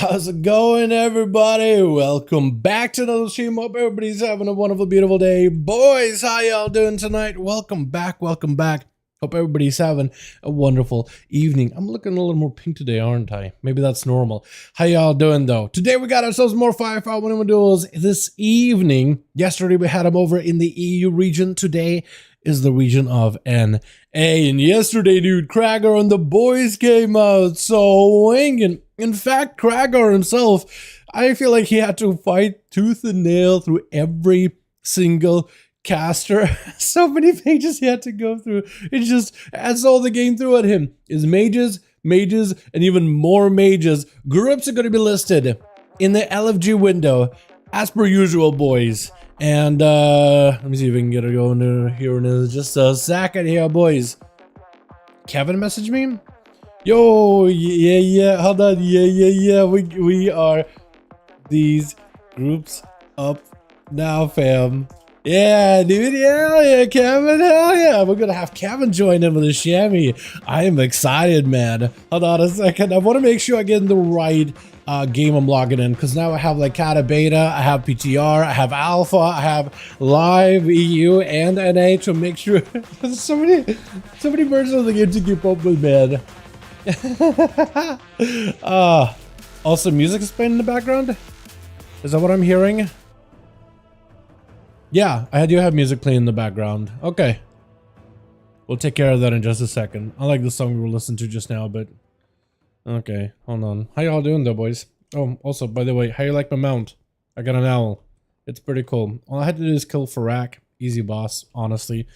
How's it going, everybody? Welcome back to another stream. Hope everybody's having a wonderful, beautiful day. Boys, how y'all doing tonight? Welcome back, welcome back. Hope everybody's having a wonderful evening. I'm looking a little more pink today, aren't I? Maybe that's normal. How y'all doing, though? Today, we got ourselves more 5V5 1v1 Duels this evening. Yesterday, we had them over in the EU region. Today is the region of NA. And yesterday, dude, Krager and the boys came out swinging. In fact, Krager himself, I feel like he had to fight tooth and nail through every single caster. So many pages he had to go through. It just adds all the game through at him. Is mages, and even more mages. Groups are going to be listed in the LFG window, as per usual, boys. And let me see if we can get it going here in just a second here, boys. Kevin messaged me. Yo, yeah, hold on, yeah. We are these groups up now, fam. Yeah, dude, yeah, Kevin, hell yeah. We're gonna have Kevin join in with a chamois. I am excited, man. Hold on a second. I want to make sure I get in the right game I'm logging in, because now I have like Kata Beta, I have PTR, I have Alpha, I have Live EU and NA to make sure. There's so many versions of the game to keep up with, man. Also, music is playing in the background. Is that what I'm hearing? Yeah, I do have music playing in the background. Okay, we'll take care of that in just a second. I like the song we were listening to just now, but okay, hold on. How y'all doing, though, boys? Oh, also, by the way, how you like my mount? I got an owl. It's pretty cool. All I had to do is kill Farak. Easy boss, honestly.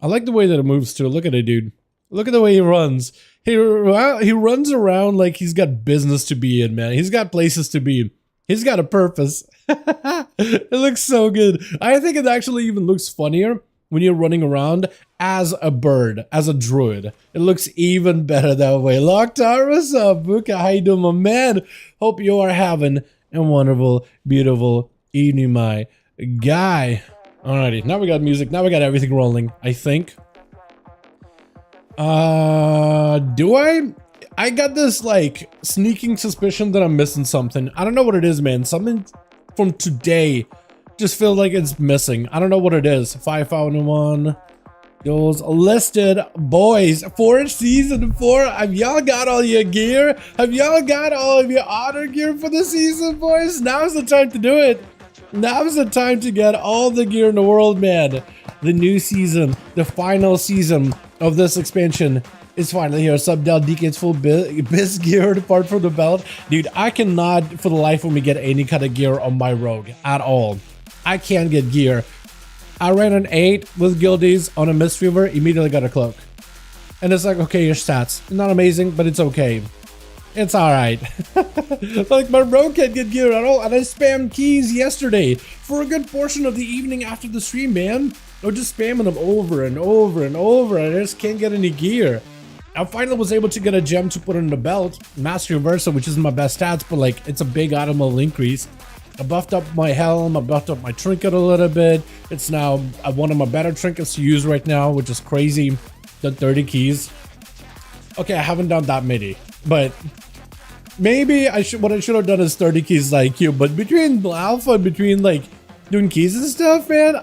I like the way that it moves too. Look at it, dude. Look at the way he runs. He runs around like he's got business to be in, man. He's got places to be. He's got a purpose. It looks so good. I think it actually even looks funnier when you're running around as a bird, as a druid. It looks even better that way. Locktar, what's up? Buka, how you doing, my man? Hope you are having a wonderful, beautiful evening, my guy. Alrighty, now we got music. Now we got everything rolling, I think. Do I got this like sneaking suspicion that I'm missing something. I don't know what it is, man. Something from today just feels like it's missing. I don't know what it is. 5V5 1 Duels listed, boys, for season 4. Have y'all got all your gear? Have y'all got all of your honor gear for the season, boys? Now's the time to do it. Now's the time to get all the gear in the world, man. The new season, the final season of this expansion is finally here. Subdel DK's full biz gear apart from the belt. Dude, I cannot for the life of me get any kind of gear on my rogue at all. I can't get gear. I ran an 8 with guildies on a Mistweaver, immediately got a cloak. And it's like, okay, your stats. Not amazing, but it's okay. It's alright. Like, my rogue can't get gear at all, and I spammed keys yesterday for a good portion of the evening after the stream, man. I was just spamming them over and over and over, and I just can't get any gear. I finally was able to get a gem to put in the belt, Mastery Versa, which isn't my best stats, but like, it's a big item increase. I buffed up my helm, I buffed up my trinket a little bit. It's now one of my better trinkets to use right now, which is crazy. Done 30 keys. Okay, I haven't done that many, but maybe what I should have done is 30 keys like you, but between alpha and between like doing keys and stuff, man,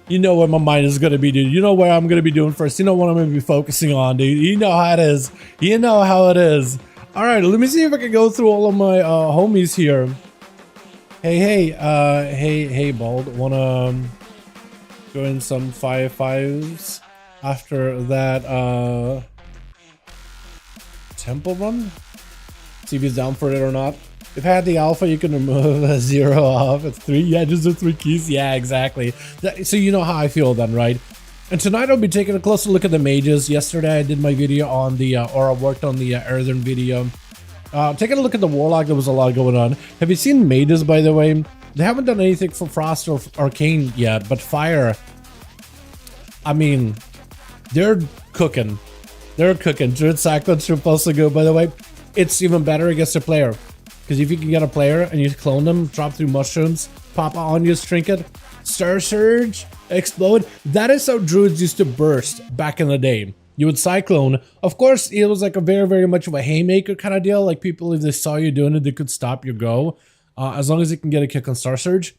you know where my mind is gonna be, dude. You know where I'm gonna be doing first. You know what I'm gonna be focusing on, dude. You know how it is. You know how it is. All right, let me see if I can go through all of my homies here. Hey, Bald. Wanna join some 5v5s after that temple run? See if he's down for it or not. If I had the alpha, you can remove a 0 off. It's 3. Yeah, just the 3 keys. Yeah, exactly. So you know how I feel then, right? And tonight I'll be taking a closer look at the mages. Yesterday I did my video on the, or I worked on the Earthen video. Taking a look at the warlock, there was a lot going on. Have you seen mages, by the way? They haven't done anything for Frost or Arcane yet, but Fire, I mean, they're cooking. They're cooking. Druid Cyclones should also go, by the way. It's even better against a player. Because if you can get a player and you clone them, drop through mushrooms, pop on your trinket, Star Surge, explode. That is how druids used to burst back in the day. you would cyclone. Of course, it was like a very much of a haymaker kind of deal. Like people, if they saw you doing it, they could stop your go, as long as you can get a kick on Star Surge.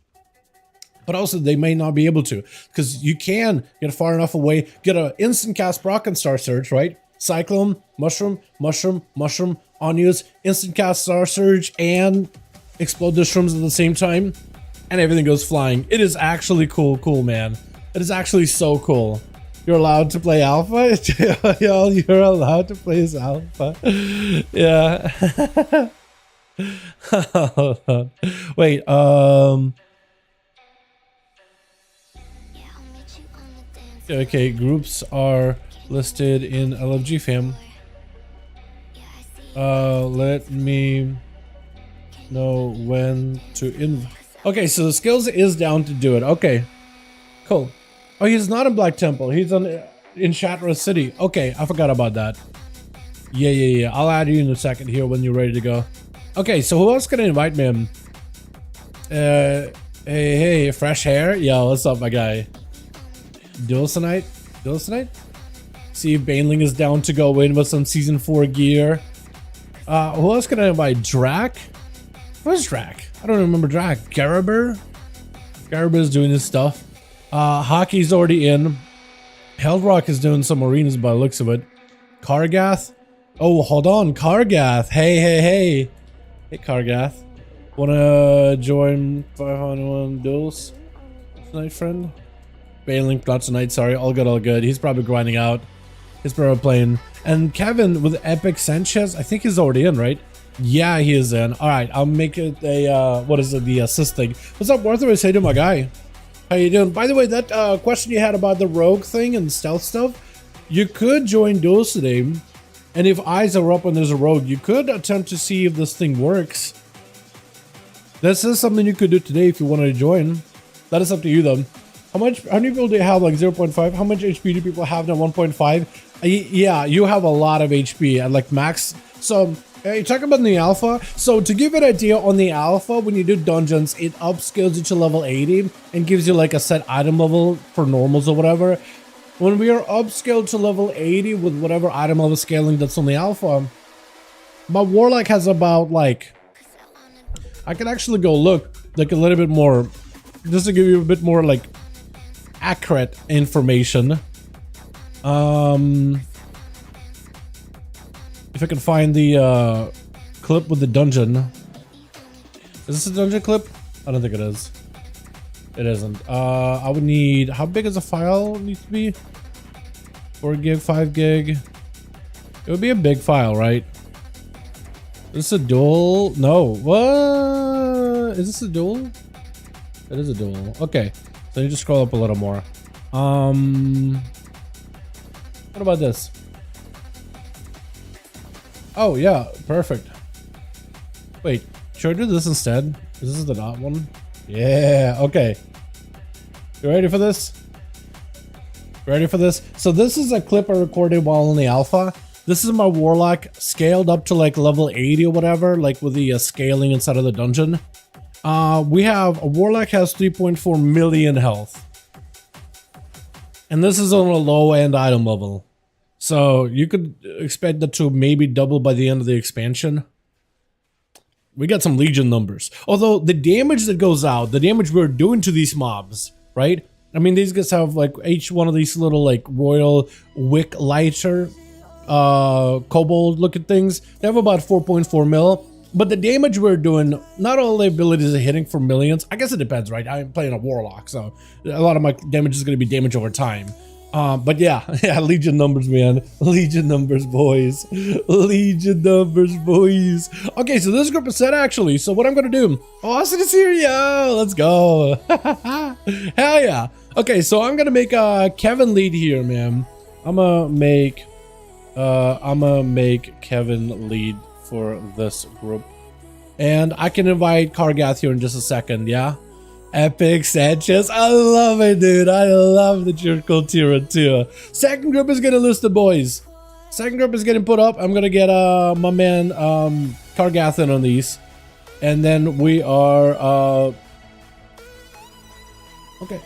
But also they may not be able to, because you can get far enough away, get an instant cast proc on Star Surge, right? Cyclone, mushroom, mushroom, mushroom, on use, instant cast Star Surge, and explode the shrooms at the same time, and everything goes flying. It is actually cool, man. It is actually so cool. You're allowed to play alpha? Yo, you're allowed to play as alpha. Yeah. Wait, okay, groups are listed in LFG fam. Let me know when to okay, so the skills is down to do it. Okay, cool. Oh, he's not in Black Temple. He's in Shattered City. Okay, I forgot about that. Yeah. I'll add you in a second here when you're ready to go. Okay, so who else can I invite, man? Hey, fresh hair? Yo, what's up, my guy? Duels tonight? See if Baneling is down to go in with some Season 4 gear. Who else can I invite? Drac? Where's Drac? I don't remember Drac. Garaber? Garaber's doing his stuff. Hockey's already in. Heldrock is doing some arenas by the looks of it. Kargath? Oh, hold on. Kargath. Hey. Hey, Kargath. Wanna join 501 Duels tonight, friend? Baneling, not tonight, sorry. All good. He's probably grinding out. He's probably playing. And Kevin with Epic Sanchez, I think he's already in, right? Yeah, he is in. Alright, I'll make it a, what is it, the assist thing. What's up, Arthur? Say to my guy. How you doing? By the way, that question you had about the rogue thing and stealth stuff, you could join Duels today. And if eyes are up when there's a rogue, you could attempt to see if this thing works. This is something you could do today if you want to join. That is up to you, though. How many people do you have? Like 0.5? How much HP do people have now? 1.5? Yeah, you have a lot of HP at like max. So you talk about the alpha. So to give an idea on the alpha, when you do dungeons, it upscales you to level 80 and gives you like a set item level for normals or whatever. When we are upscaled to level 80 with whatever item level scaling that's on the alpha, my Warlock has about like, I can actually go look like a little bit more, just to give you a bit more like accurate information. If I can find the clip with the dungeon. Is this a dungeon clip? I don't think it is. It isn't. I would need, how big is the file need to be? 4 gig, 5 gig. It would be a big file, right? Is this a duel? No. What? Is this a duel? It is a duel. Okay. So you just scroll up a little more. What about this? Oh yeah, perfect. Wait, should I do this instead? Is this the dot one? Yeah, okay. You ready for this? Ready for this? So this is a clip I recorded while in the alpha. This is my Warlock scaled up to like level 80 or whatever, like with the scaling inside of the dungeon. We have a Warlock has 3.4 million health. And this is on a low end item level. So you could expect that to maybe double by the end of the expansion. We got some Legion numbers. Although the damage that goes out, the damage we're doing to these mobs, right? I mean, these guys have like each one of these little like royal wick lighter, kobold looking things. They have about 4.4 mil. But the damage we're doing, not all the abilities are hitting for millions. I guess it depends, right? I'm playing a Warlock, so a lot of my damage is going to be damage over time. But yeah, Legion numbers, man. Legion numbers, boys. Legion numbers, boys. Okay, so this group is set, actually. So what I'm going to do... Austin is here, yo! Let's go. Hell yeah. Okay, so I'm going to make Kevin lead here, man. I'm going to make Kevin lead for this group. And I can invite Kargath here in just a second, yeah? Epic Sanchez. I love it, dude. I love that you're cool tier 2. Second group is gonna list the boys. Second group is getting put up. I'm gonna get my man Kargath in on these. And then we are okay.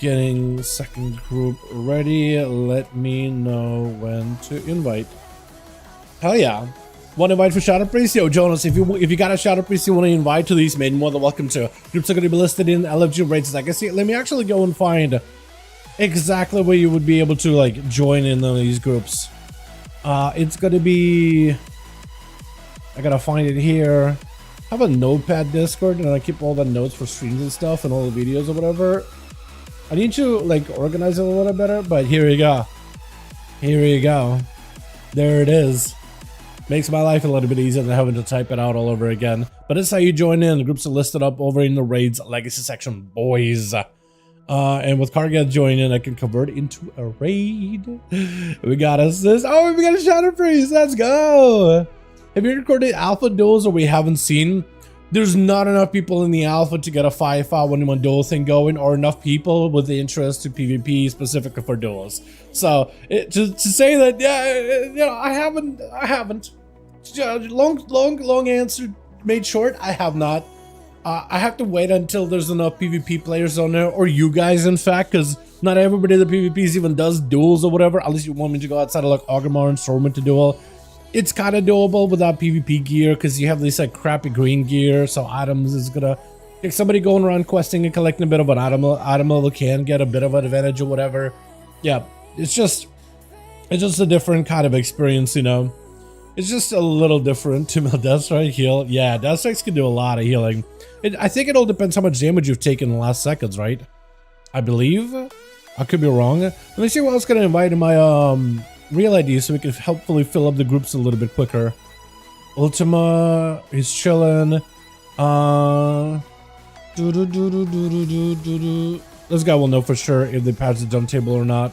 getting second group ready. Let me know when to invite. Hell yeah. Want to invite for Shadow Priest? Yo, Jonas, if you got a Shadow Priest you want to invite to these, man, more than welcome to. Groups are going to be listed in LFG rates. I guess, let me actually go and find exactly where you would be able to like join in on these groups. It's going to be, I gotta find it here. I have a notepad Discord and I keep all the notes for streams and stuff and all the videos or whatever. I need to like organize it a little better, but here we go. Here we go. There it is. Makes my life a little bit easier than having to type it out all over again. But that's how you join in. The groups are listed up over in the raids legacy section, boys. And with Karga joining in, I can convert into a raid. We got assist. Oh, we got a Shadow Priest. Let's go. Have you recorded alpha duels or we haven't seen? There's not enough people in the alpha to get a 5V5 1v1 duel thing going, or enough people with the interest to PvP specifically for duels. So to say that, yeah, I haven't. Long answer made short. I have not. I have to wait until there's enough PvP players on there, or you guys, in fact, because not everybody that PvPs even does duels or whatever. Unless you want me to go outside of like Orgrimmar and Stormwind to duel. It's kind of doable without PvP gear because you have this like crappy green gear. So items is gonna, like somebody going around questing and collecting a bit of an item level can get a bit of an advantage or whatever. Yeah, it's just a different kind of experience, you know. It's just a little different to Death Strike heal. Yeah, Death Strikes can do a lot of healing. I think it all depends how much damage you've taken in the last seconds, right? I believe. I could be wrong. Let me see what else can I invite in my real ID so we can hopefully fill up the groups a little bit quicker. Ultima, he's chilling. This guy will know for sure if they patch the jump table or not.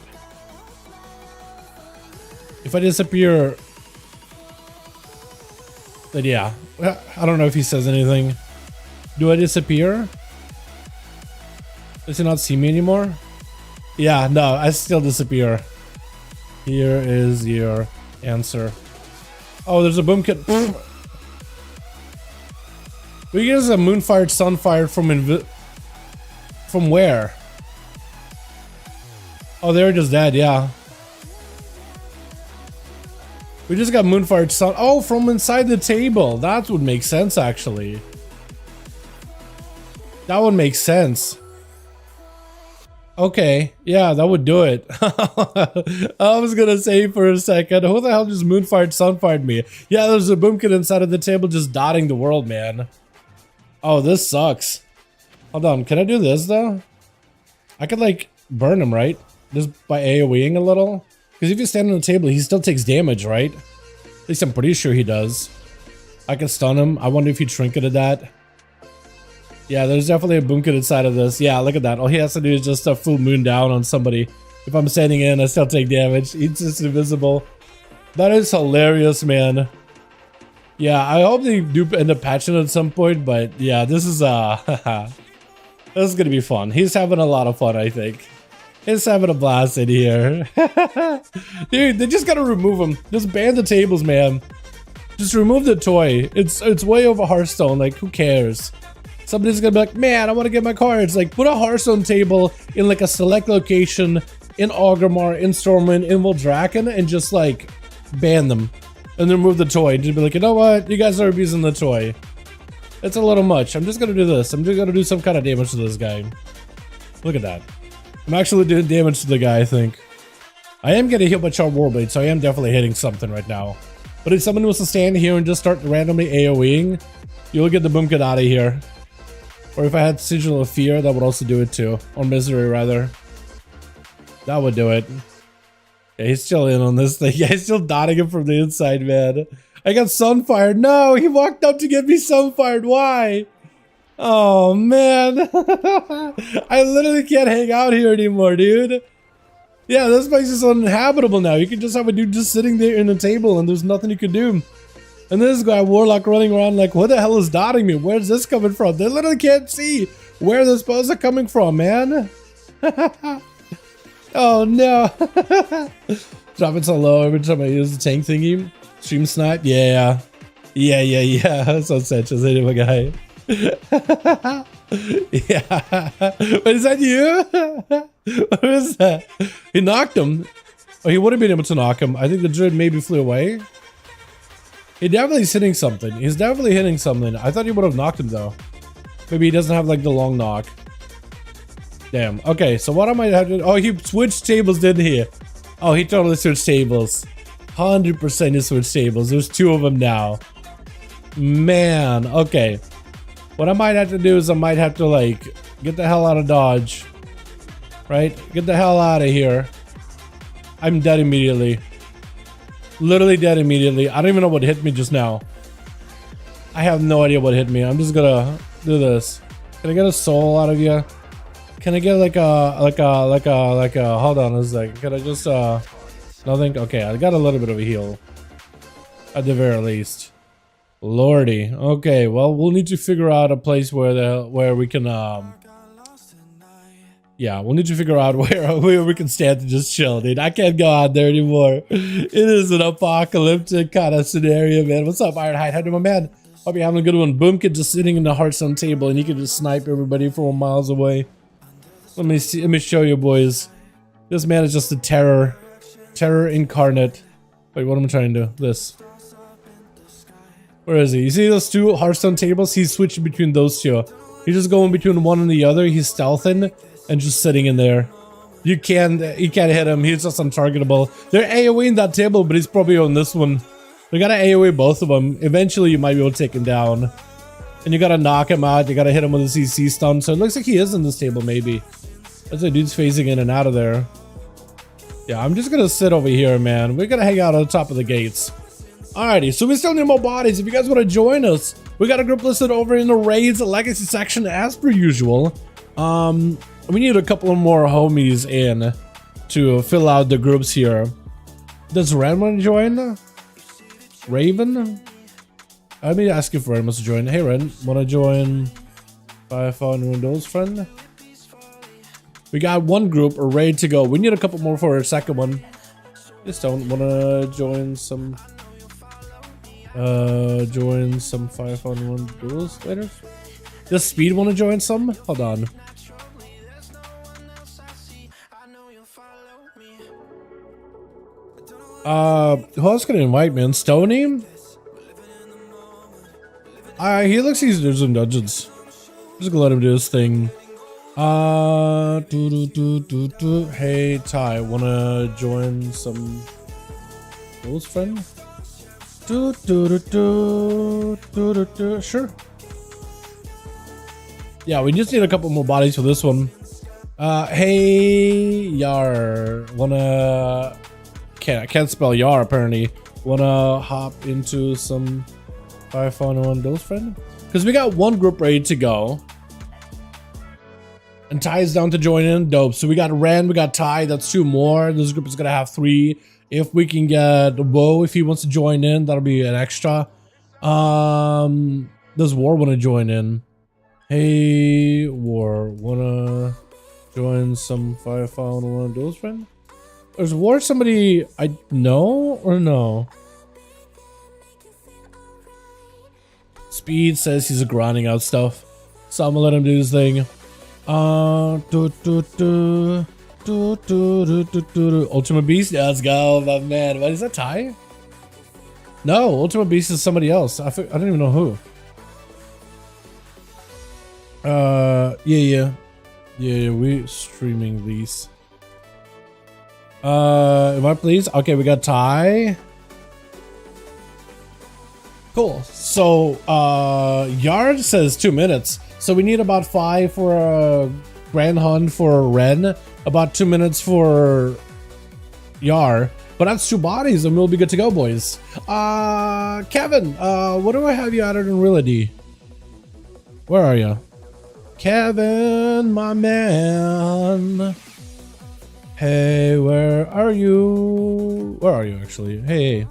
If I disappear, then yeah. I don't know if he says anything. Do I disappear? Does he not see me anymore? Yeah, no, I still disappear. Here is your answer. Oh, there's a boom kit. We get a moonfired, sunfired from where? Oh, they're just dead. Yeah. We just got moonfired sun. Oh, from inside the table. That would make sense, actually. That would make sense. Okay, yeah, that would do it. I was gonna say for a second, who the hell just moonfired, sunfired me? Yeah, there's a boom kit inside of the table just dotting the world, man. Oh, this sucks. Hold on, can I do this though? I could like burn him, right? Just by AoEing a little? Because if you stand on the table, he still takes damage, right? At least I'm pretty sure he does. I can stun him. I wonder if he trinketed that. Yeah, there's definitely a boom kit inside of this. Yeah, look at that. All he has to do is just a full moon down on somebody. If I'm standing in, I still take damage. He's just invisible. That is hilarious, man. Yeah, I hope they do end up patching it at some point, but yeah, this is this is gonna be fun. He's having a lot of fun, I think. He's having a blast in here. Dude, they just gotta remove him. Just ban the tables, man. Just remove the toy. It's way over Hearthstone. Like, who cares? Somebody's gonna be like, man, I want to get my cards. Like, put a Hearthstone table in like a select location in Orgrimmar, in Stormwind, in Voldraken, and just like ban them and then remove the toy. And just be like, you know what? You guys are abusing the toy. It's a little much. I'm just gonna do this. I'm just gonna do some kind of damage to this guy. Look at that. I'm actually doing damage to the guy, I think. I am getting hit by Charm Warblade, so I am definitely hitting something right now. But if someone was to stand here and just start randomly AoEing, you'll get the boom kit out of here. Or if I had Sigil of Fear, that would also do it too. Or Misery, rather. That would do it. Yeah, he's still in on this thing. Yeah, he's still dotting him from the inside, man. I got sunfired. No, he walked up to get me sunfired. Why? Oh, man. I literally can't hang out here anymore, dude. Yeah, this place is uninhabitable now. You can just have a dude just sitting there in the table and there's nothing you can do. And this guy, Warlock, running around like, what the hell is dotting me? Where's this coming from? They literally can't see where the spells are coming from, man. Oh, no. Dropping so low every time I use the tank thingy. Stream snipe? Yeah. Yeah. That's so such as my guy. Yeah. Wait, is that you? What is that? He knocked him. Oh, he would have been able to knock him. I think the druid maybe flew away. He definitely is hitting something. He's definitely hitting something. I thought he would have knocked him though. Maybe he doesn't have like the long knock. Damn. Okay, so what I might have to... Oh, he switched tables, didn't he? Oh, he totally switched tables. 100% he switched tables. There's two of them now. Man, okay. What I might have to do is I might have to like get the hell out of Dodge. Right? Get the hell out of here. I'm dead immediately. Literally dead immediately. I don't even know what hit me just now. I have no idea what hit me. I'm just gonna do this. Can I get a soul out of you? Can I get like a hold on a second. Can I just nothing? Okay, I got a little bit of a heal. At the very least. Lordy. Okay, well we'll need to figure out a place where we can yeah, we'll need to figure out where we can stand to just chill, dude. I can't go out there anymore. It is an apocalyptic kind of scenario, man. What's up, Ironhide? How do my man? Hope you're having a good one. Boomkid just sitting in the Hearthstone table and he can just snipe everybody from miles away. Let me see. Let me show you, boys. This man is just a terror. Terror incarnate. Wait, what am I trying to do? This. Where is he? You see those two Hearthstone tables? He's switching between those two. He's just going between one and the other. He's stealthing and just sitting in there. You can't hit him. He's just untargetable. They're AoEing that table, but he's probably on this one. We gotta AoE both of them. Eventually, you might be able to take him down. And you gotta knock him out. You gotta hit him with a CC stun. So it looks like he is in this table, maybe. That's a dude's phasing in and out of there. Yeah, I'm just gonna sit over here, man. We're gonna hang out on the top of the gates. Alrighty, so we still need more bodies. If you guys want to join us, we got a group listed over in the raids legacy section as per usual. We need a couple more homies in to fill out the groups here. Does Ren want to join? Raven? Let me ask if Ren wants to join. Hey Ren, want to join 5V5 1V1 DUELS, friend? We got one group ready to go. We need a couple more for a second one. Just don't want to join some 5V5 1v1 DUELS later. Does Speed want to join some? Hold on. Who else can I invite, man? Stony? He looks easy to do some dungeons. Just gonna let him do his thing. Hey Ty, wanna join some Duels, friend? Sure. Yeah, we just need a couple more bodies for this one. Hey Yar, wanna... I can't spell Yar apparently. Wanna hop into some 5V5 1v1 DUELS, friend? Because we got one group ready to go. And Ty is down to join in. Dope. So we got Ren, we got Ty. That's two more. This group is gonna have three. If we can get WoW, if he wants to join in, that'll be an extra. Does War want to join in? Hey War, wanna join some 5V5 1v1 DUELS, friend? Is War somebody I know or no? Speed says he's grinding out stuff, so I'm gonna let him do his thing. Ultimate Beast, yeah, let's go, my man. What is that, Ty? No, Ultimate Beast is somebody else. I don't even know who. Yeah, we streaming these. Am I please? Okay, we got Ty. Cool. So, Yard says 2 minutes. So we need about 5 for a Grand Hunt for Ren. About 2 minutes for Yar. But that's 2 bodies and we'll be good to go, boys. Kevin, what do I have you added in reality? Where are you? Kevin, my man. Hey, where are you? Where are you actually? Hey.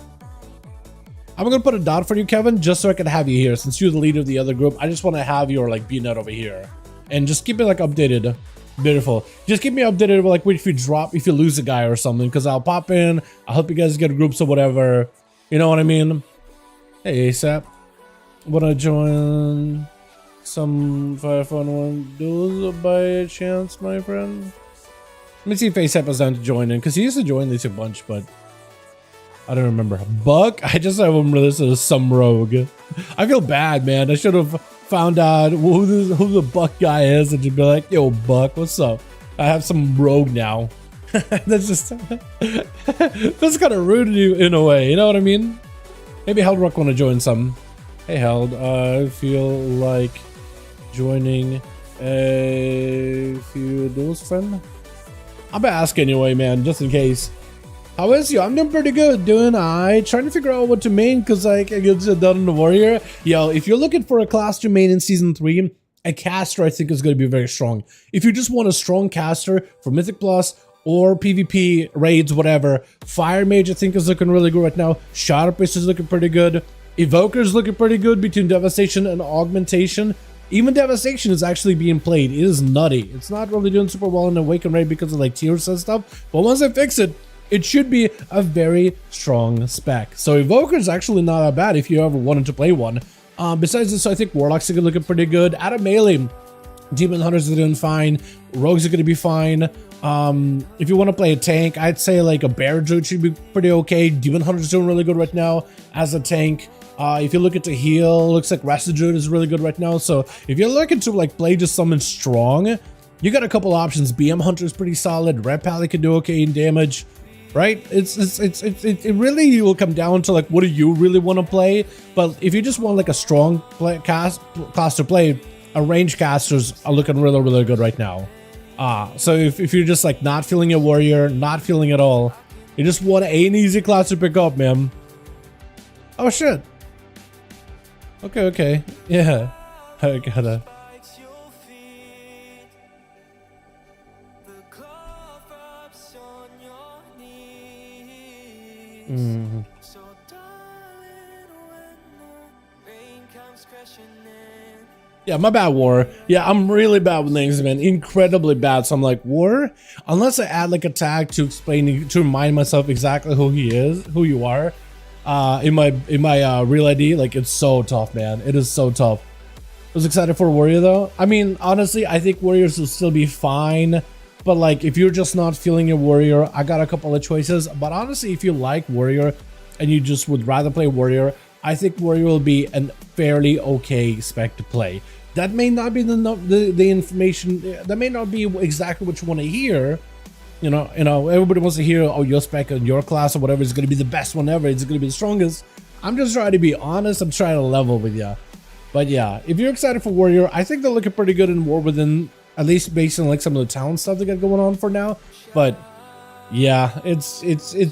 I'm gonna put a dot for you, Kevin, just so I can have you here. Since you're the leader of the other group, I just want to have your like B-net over here. And just keep it like updated. Beautiful. Just keep me updated with like if you drop, if you lose a guy or something, because I'll pop in, I'll help you guys get groups or whatever. You know what I mean? Hey, ASAP. Wanna join some 5v5 1v1 duels by chance, my friend? Let me see if ASAP is down to join in, because he used to join these a bunch, but I don't remember. Buck? I just have him listed as some rogue. I feel bad, man. I should have found out who the Buck guy is and just be like, yo, Buck, what's up? I have some rogue now. That's just that's kind of rude in a way, you know what I mean? Maybe Heldrock want to join some. Hey Held, I feel like joining a few duels, friend. I'm gonna ask anyway, man, just in case. How is you? I'm doing pretty good, doing I trying to figure out what to main, because like I get done in the warrior. Yo, if you're looking for a class to main in season 3, a caster I think is going to be very strong. If you just want a strong caster for Mythic Plus or PvP raids, whatever, Fire Mage I think is looking really good right now. Shadow Priest is looking pretty good. Evoker is looking pretty good between Devastation and Augmentation. Even Devastation is actually being played. It is nutty. It's not really doing super well in Awaken raid because of like tiers and stuff, but once I fix it, it should be a very strong spec. So Evoker is actually not that bad if you ever wanted to play one. Besides this, I think Warlocks are looking pretty good. Out of melee, Demon Hunters are doing fine. Rogues are going to be fine. If you want to play a tank, I'd say like a Bear Druid should be pretty okay. Demon Hunters is doing really good right now as a tank. If you look at the heal, looks like Rested Druid is really good right now. So if you're looking to like play just something strong, you got a couple options. BM Hunter is pretty solid. Red Pally can do okay in damage. Right? It really will come down to like what do you really want to play. But if you just want like a strong class to play, a range casters are looking really good right now. So if you're just like not feeling a warrior, not feeling at all, you just want an easy class to pick up, man. Oh shit. Okay, yeah. I gotta. Yeah, my bad, War. Yeah, I'm really bad with names, man. Incredibly bad. So I'm like, War? Unless I add like a tag to explain, to remind myself exactly who he is, who you are, in my real ID, like it's so tough, man. It is so tough. I was excited for Warrior though. I mean, honestly, I think Warriors will still be fine. But like, if you're just not feeling your Warrior, I got a couple of choices. But honestly, if you like Warrior and you just would rather play Warrior, I think Warrior will be a fairly okay spec to play. That may not be the information. That may not be exactly what you want to hear. You know, everybody wants to hear, oh, your spec and your class or whatever is going to be the best one ever. It's going to be the strongest. I'm just trying to be honest. I'm trying to level with you. But yeah, if you're excited for Warrior, I think they're looking pretty good in War Within. At least based on like some of the talent stuff they got going on for now. But yeah, it's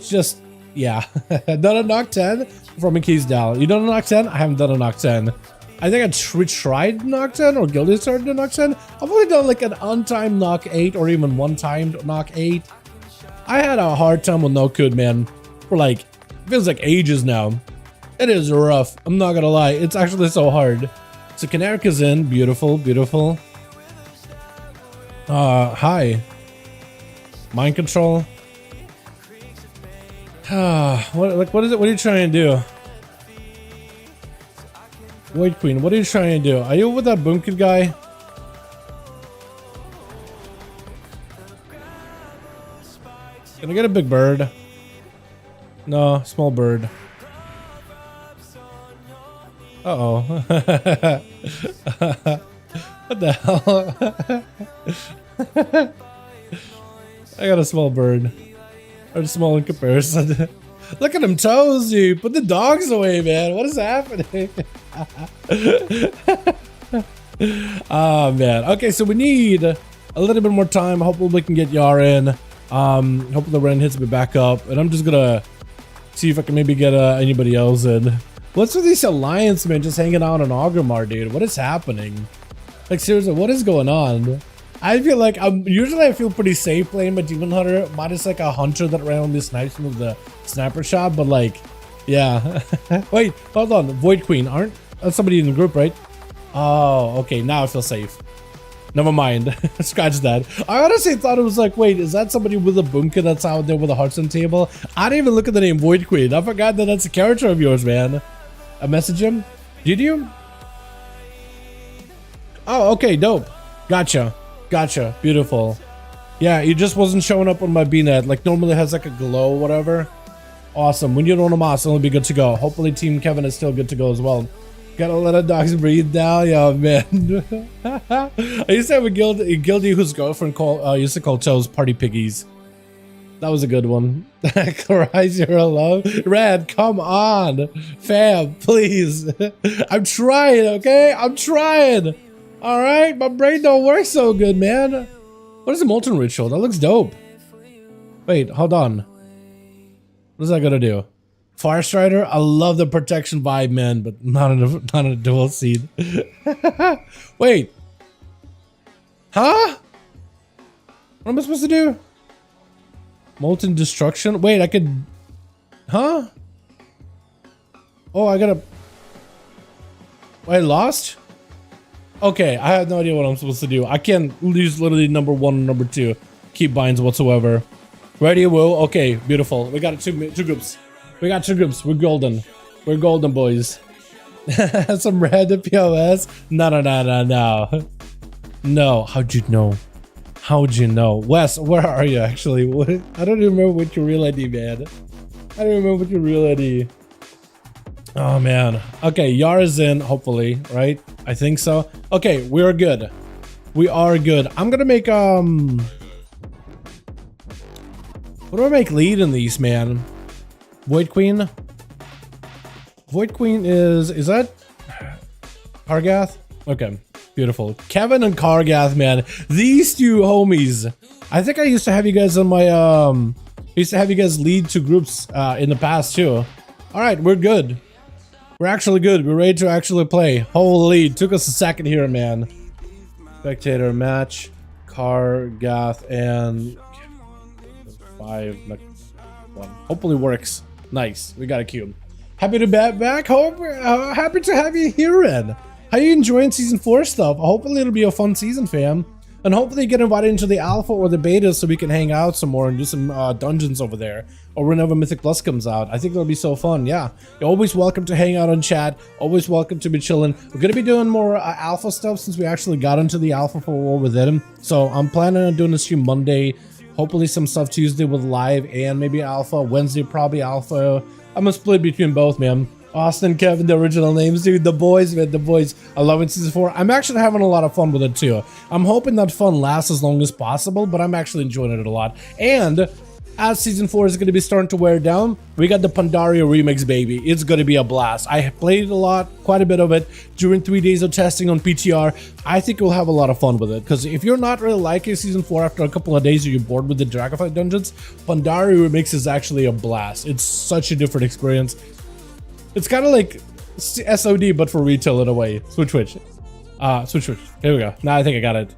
just, yeah. Done a knock 10 from a Keys Dal. You done a knock 10? I haven't done a knock 10. I think I tried knock 10 or Guilty started to knock 10. I've only done like an untimed knock 8 or even one-timed knock 8. I had a hard time with no good, man, for like, feels like ages now. It is rough. I'm not gonna lie. It's actually so hard. So Canerica's in. Beautiful, beautiful. Hi. Mind control. What is it? What are you trying to do? Void Queen, what are you trying to do? Are you with that Boomkid guy? Can I get a big bird? No, small bird. Uh-oh. What the hell? I got a small bird. Or small in comparison. Look at them toes, dude. Put the dogs away, man. What is happening? Oh, man. Okay, so we need a little bit more time. Hopefully we can get Yar in. Hopefully the Ren hits me back up. And I'm just gonna see if I can maybe get anybody else in. What's with this alliance, man? Just hanging out on Augermar, dude. What is happening? Like, seriously, what is going on? I feel like usually I feel pretty safe playing my Demon Hunter, minus like a hunter that randomly snipes me with the sniper shot, but like, yeah. Wait, hold on. Void Queen, that's somebody in the group, right? Oh, okay, now I feel safe. Never mind. Scratch that. I honestly thought it was like, wait, is that somebody with a Boomkid that's out there with a Hearthstone table? I didn't even look at the name Void Queen. I forgot that that's a character of yours, man. I messaged him. Did you? Oh, okay, dope. Gotcha. Gotcha. Beautiful. Yeah, it just wasn't showing up on my BNet. Like normally it has like a glow or whatever. Awesome. When you don't know Moss, it'll be good to go. Hopefully Team Kevin is still good to go as well. Gotta let the dogs breathe down, yeah, man. I used to have a guildie whose girlfriend used to call Toes Party Piggies. That was a good one. Cries you're alone. Red, come on. Fam, please. I'm trying, okay? I'm trying. Alright? My brain don't work so good, man. What is a Molten Ritual? That looks dope. Wait, hold on. What is that gonna do? Fire Strider? I love the protection vibe, man, but not a dual seed. Wait. Huh? What am I supposed to do? Molten Destruction? Wait, I could... Huh? Oh, I gotta... Wait, lost? Okay, I have no idea what I'm supposed to do. I can't use literally number 1 and number 2 keybinds whatsoever. Ready, whoa. Okay, beautiful. We got two groups. We got 2 groups. We're golden. We're golden, boys. Some random POS? No. No, how'd you know? How'd you know? Wes, where are you actually? What? I don't even remember what your real ID, man. I don't remember what your real ID. Oh, man. Okay, Yara's in, hopefully, right? I think so. Okay, we're good. We are good. I'm gonna make, what do I make lead in these, man? Void Queen? Void Queen is that Kargath? Okay, beautiful. Kevin and Kargath, man. These 2 homies. I think I used to have you guys on my, used to have you guys lead 2 groups in the past too. All right, we're good. We're actually good. We're ready to actually play. Holy, took us a second here, man. Spectator match, Kargath and 5, like 1. Hopefully works. Nice. We got a cube. Happy to be back. Happy to have you here, Ren. How you enjoying season 4 stuff? Hopefully it'll be a fun season, fam. And hopefully get invited into the alpha or the beta so we can hang out some more and do some dungeons over there. Or whenever Mythic Plus comes out. I think it'll be so fun, yeah. You're always welcome to hang out on chat. Always welcome to be chilling. We're going to be doing more alpha stuff since we actually got into the alpha for War Within. So I'm planning on doing a stream Monday. Hopefully some stuff Tuesday with live and maybe alpha. Wednesday probably alpha. I'm going to split between both, man. Austin, Kevin, the original names, dude. The boys, man, the boys. I love it, season 4. I'm actually having a lot of fun with it too. I'm hoping that fun lasts as long as possible, but I'm actually enjoying it a lot. And as season 4 is going to be starting to wear down, we got the Pandaria remix, baby. It's going to be a blast. I played it a lot, quite a bit of it during 3 days of testing on PTR. I think we'll have a lot of fun with it, because if you're not really liking season 4 after a couple of days or you're bored with the Dragonflight dungeons, Pandaria remix is actually a blast. It's such a different experience. It's kind of like SOD, but for retail in a way. Switch. Here we go. Now I think I got it.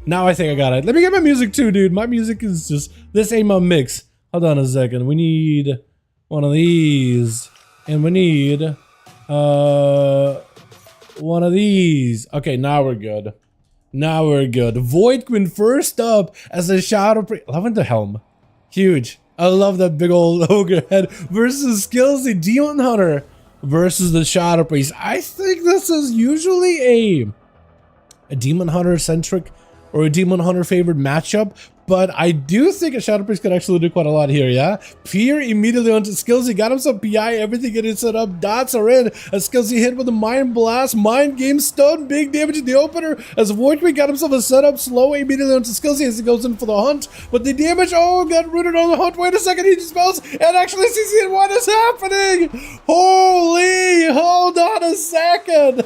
Let me get my music too, dude. My music is just... This ain't my mix. Hold on a second. We need one of these. And we need... one of these. Okay, now we're good. Void Queen first up as a Shadow Priest. Loving the helm. Huge. I love that big old ogre head versus Skillsy Demon Hunter versus the Shadow Priest. I think this is usually a Demon Hunter centric or a Demon Hunter favored matchup, but I do think a Shadow Priest could actually do quite a lot here, yeah? Peer immediately onto Skillsy, got him some PI, everything getting set up, dots are in, as Skillsy hit with a Mind Blast, Mind Game Stun, big damage in the opener, as Void Queen got himself a setup, slow immediately onto Skillsy as he goes in for the hunt, but the damage, oh, got rooted on the hunt, wait a second, he dispels, and actually CC, what is happening? Holy, hold on a second.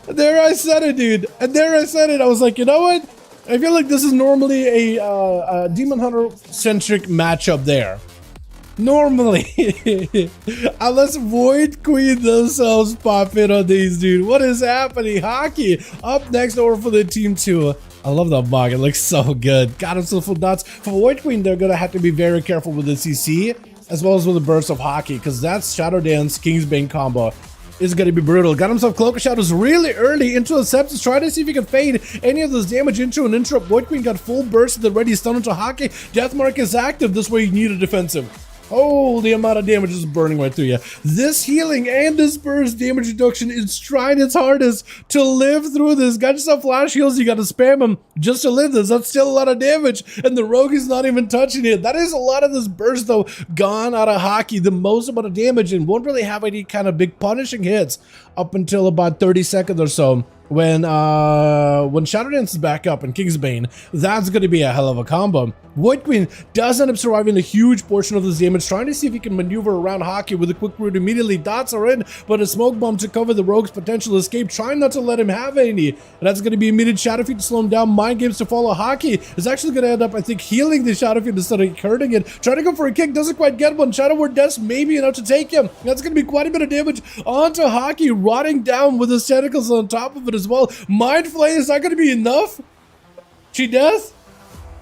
There I said it, dude, and there I said it, I was like, you know what? I feel like this is normally a Demon Hunter centric matchup there. Normally. Unless Void Queen themselves pop in on these, dude. What is happening? Hockey up next over for the team 2. I love that bug. It looks so good. Got himself full dots. For Void Queen, they're going to have to be very careful with the CC as well as with the burst of Hockey, because that's Shadow Dance Kingsbane combo. Is going to be brutal. Got himself Cloak of Shadows really early into the Sepsis. Try to see if he can fade any of this damage into an interrupt. Void Queen got full burst and ready stun into Hockey. Deathmark is active. This way you need a defensive. Oh, the amount of damage is burning right through you. This healing and disperse damage reduction is trying its hardest to live through this. Got yourself flash heals, you got to spam them just to live this. That's still a lot of damage, and the rogue is not even touching it. That is a lot of this burst, though, gone out of hockey. The most amount of damage, and won't really have any kind of big punishing hits up until about 30 seconds or so. When Shadow Dance is back up and Kingsbane, that's going to be a hell of a combo. Void Queen does end up surviving a huge portion of this damage, trying to see if he can maneuver around hockey with a quick route immediately. Dots are in, but a smoke bomb to cover the rogue's potential escape, trying not to let him have any. And that's going to be immediate Shadow Feet to slow him down. Mind Games to follow hockey is actually going to end up, I think, healing the Shadow Feet instead of hurting it. Trying to go for a kick, doesn't quite get one. Shadow Word Death may be enough to take him. That's going to be quite a bit of damage onto hockey, rotting down with his tentacles on top of it as well. Mind Flay, is that going to be enough? She death?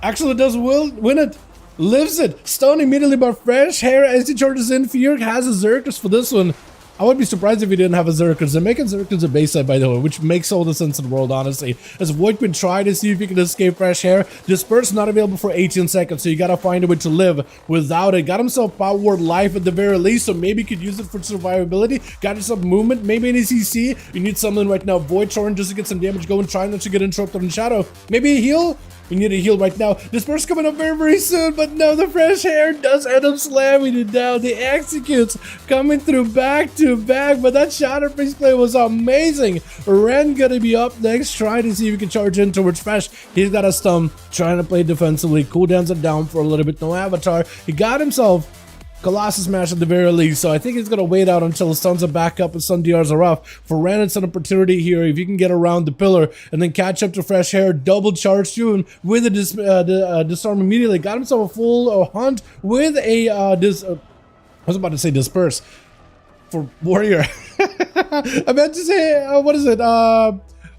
Actually does win it. Lives it. Stunned immediately by Fresh Hair as he charges in. Fear has a Xerxes for this one. I would be surprised if he didn't have a Xerxes. They're making Xerxes a base side, by the way, which makes all the sense in the world, honestly. As Voidman tried to see if he can escape Fresh Hair. Disperse not available for 18 seconds, so you gotta find a way to live without it. Got himself Power Word Life at the very least, so maybe you could use it for survivability. Got yourself movement, maybe an ECC. You need something right now. Void Torrent just to get some damage going, trying not to get interrupted in Shadow. Maybe a heal? We need a heal right now. Disperse coming up very, very soon, but no, the Fresh Hair does end up slamming it down. The executes coming through back to back, but that Shatter Priest play was amazing. Ren gonna be up next, trying to see if he can charge in towards Fresh. He's got a stun, trying to play defensively. Cooldowns are down for a little bit. No Avatar. He got himself Colossus Smash at the very least, so I think he's going to wait out until the stuns are back up and stun DRs are off. For Ren, it's an opportunity here if you can get around the pillar and then catch up to Fresh Hair, double charge to him with a disarm immediately. Got himself a full hunt with a I was about to say disperse for Warrior. I meant to say, what is it?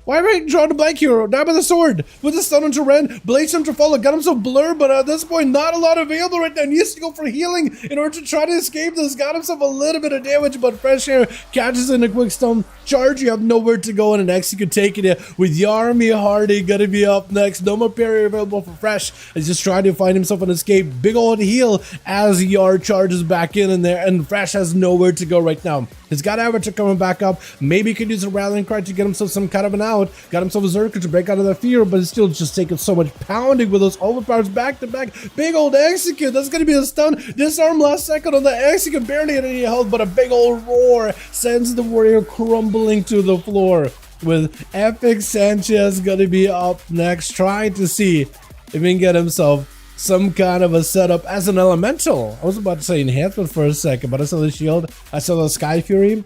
Why am I drawing a blank here? Down by the sword with the stun onto Ren. Blades him to follow. Got him so blurred, but at this point, not a lot available right now. Needs to go for healing in order to try to escape this. Got himself a little bit of damage, but Fresh Hair catches in a quick stun. Charge, you have nowhere to go, and an execute taking it with Yarmy Hardy gonna be up next. No more parry available for Fresh. He's just trying to find himself an escape. Big old heal as Yar charges back in there, and Fresh has nowhere to go right now. He's got Avatar coming back up. Maybe he could use a rallying cry to get himself some kind of an out. Got himself a Zerker to break out of the fear, but it's still just taking so much pounding with those overpowers back to back. Big old execute. That's going to be a stun. Disarm last second on the execute. Barely had any health, but a big old roar sends the Warrior crumbling to the floor. With Epic Sanchez going to be up next, trying to see if he can get himself some kind of a setup as an elemental. I was about to say enhancement for a second, but I saw the shield. I saw the Sky Fury.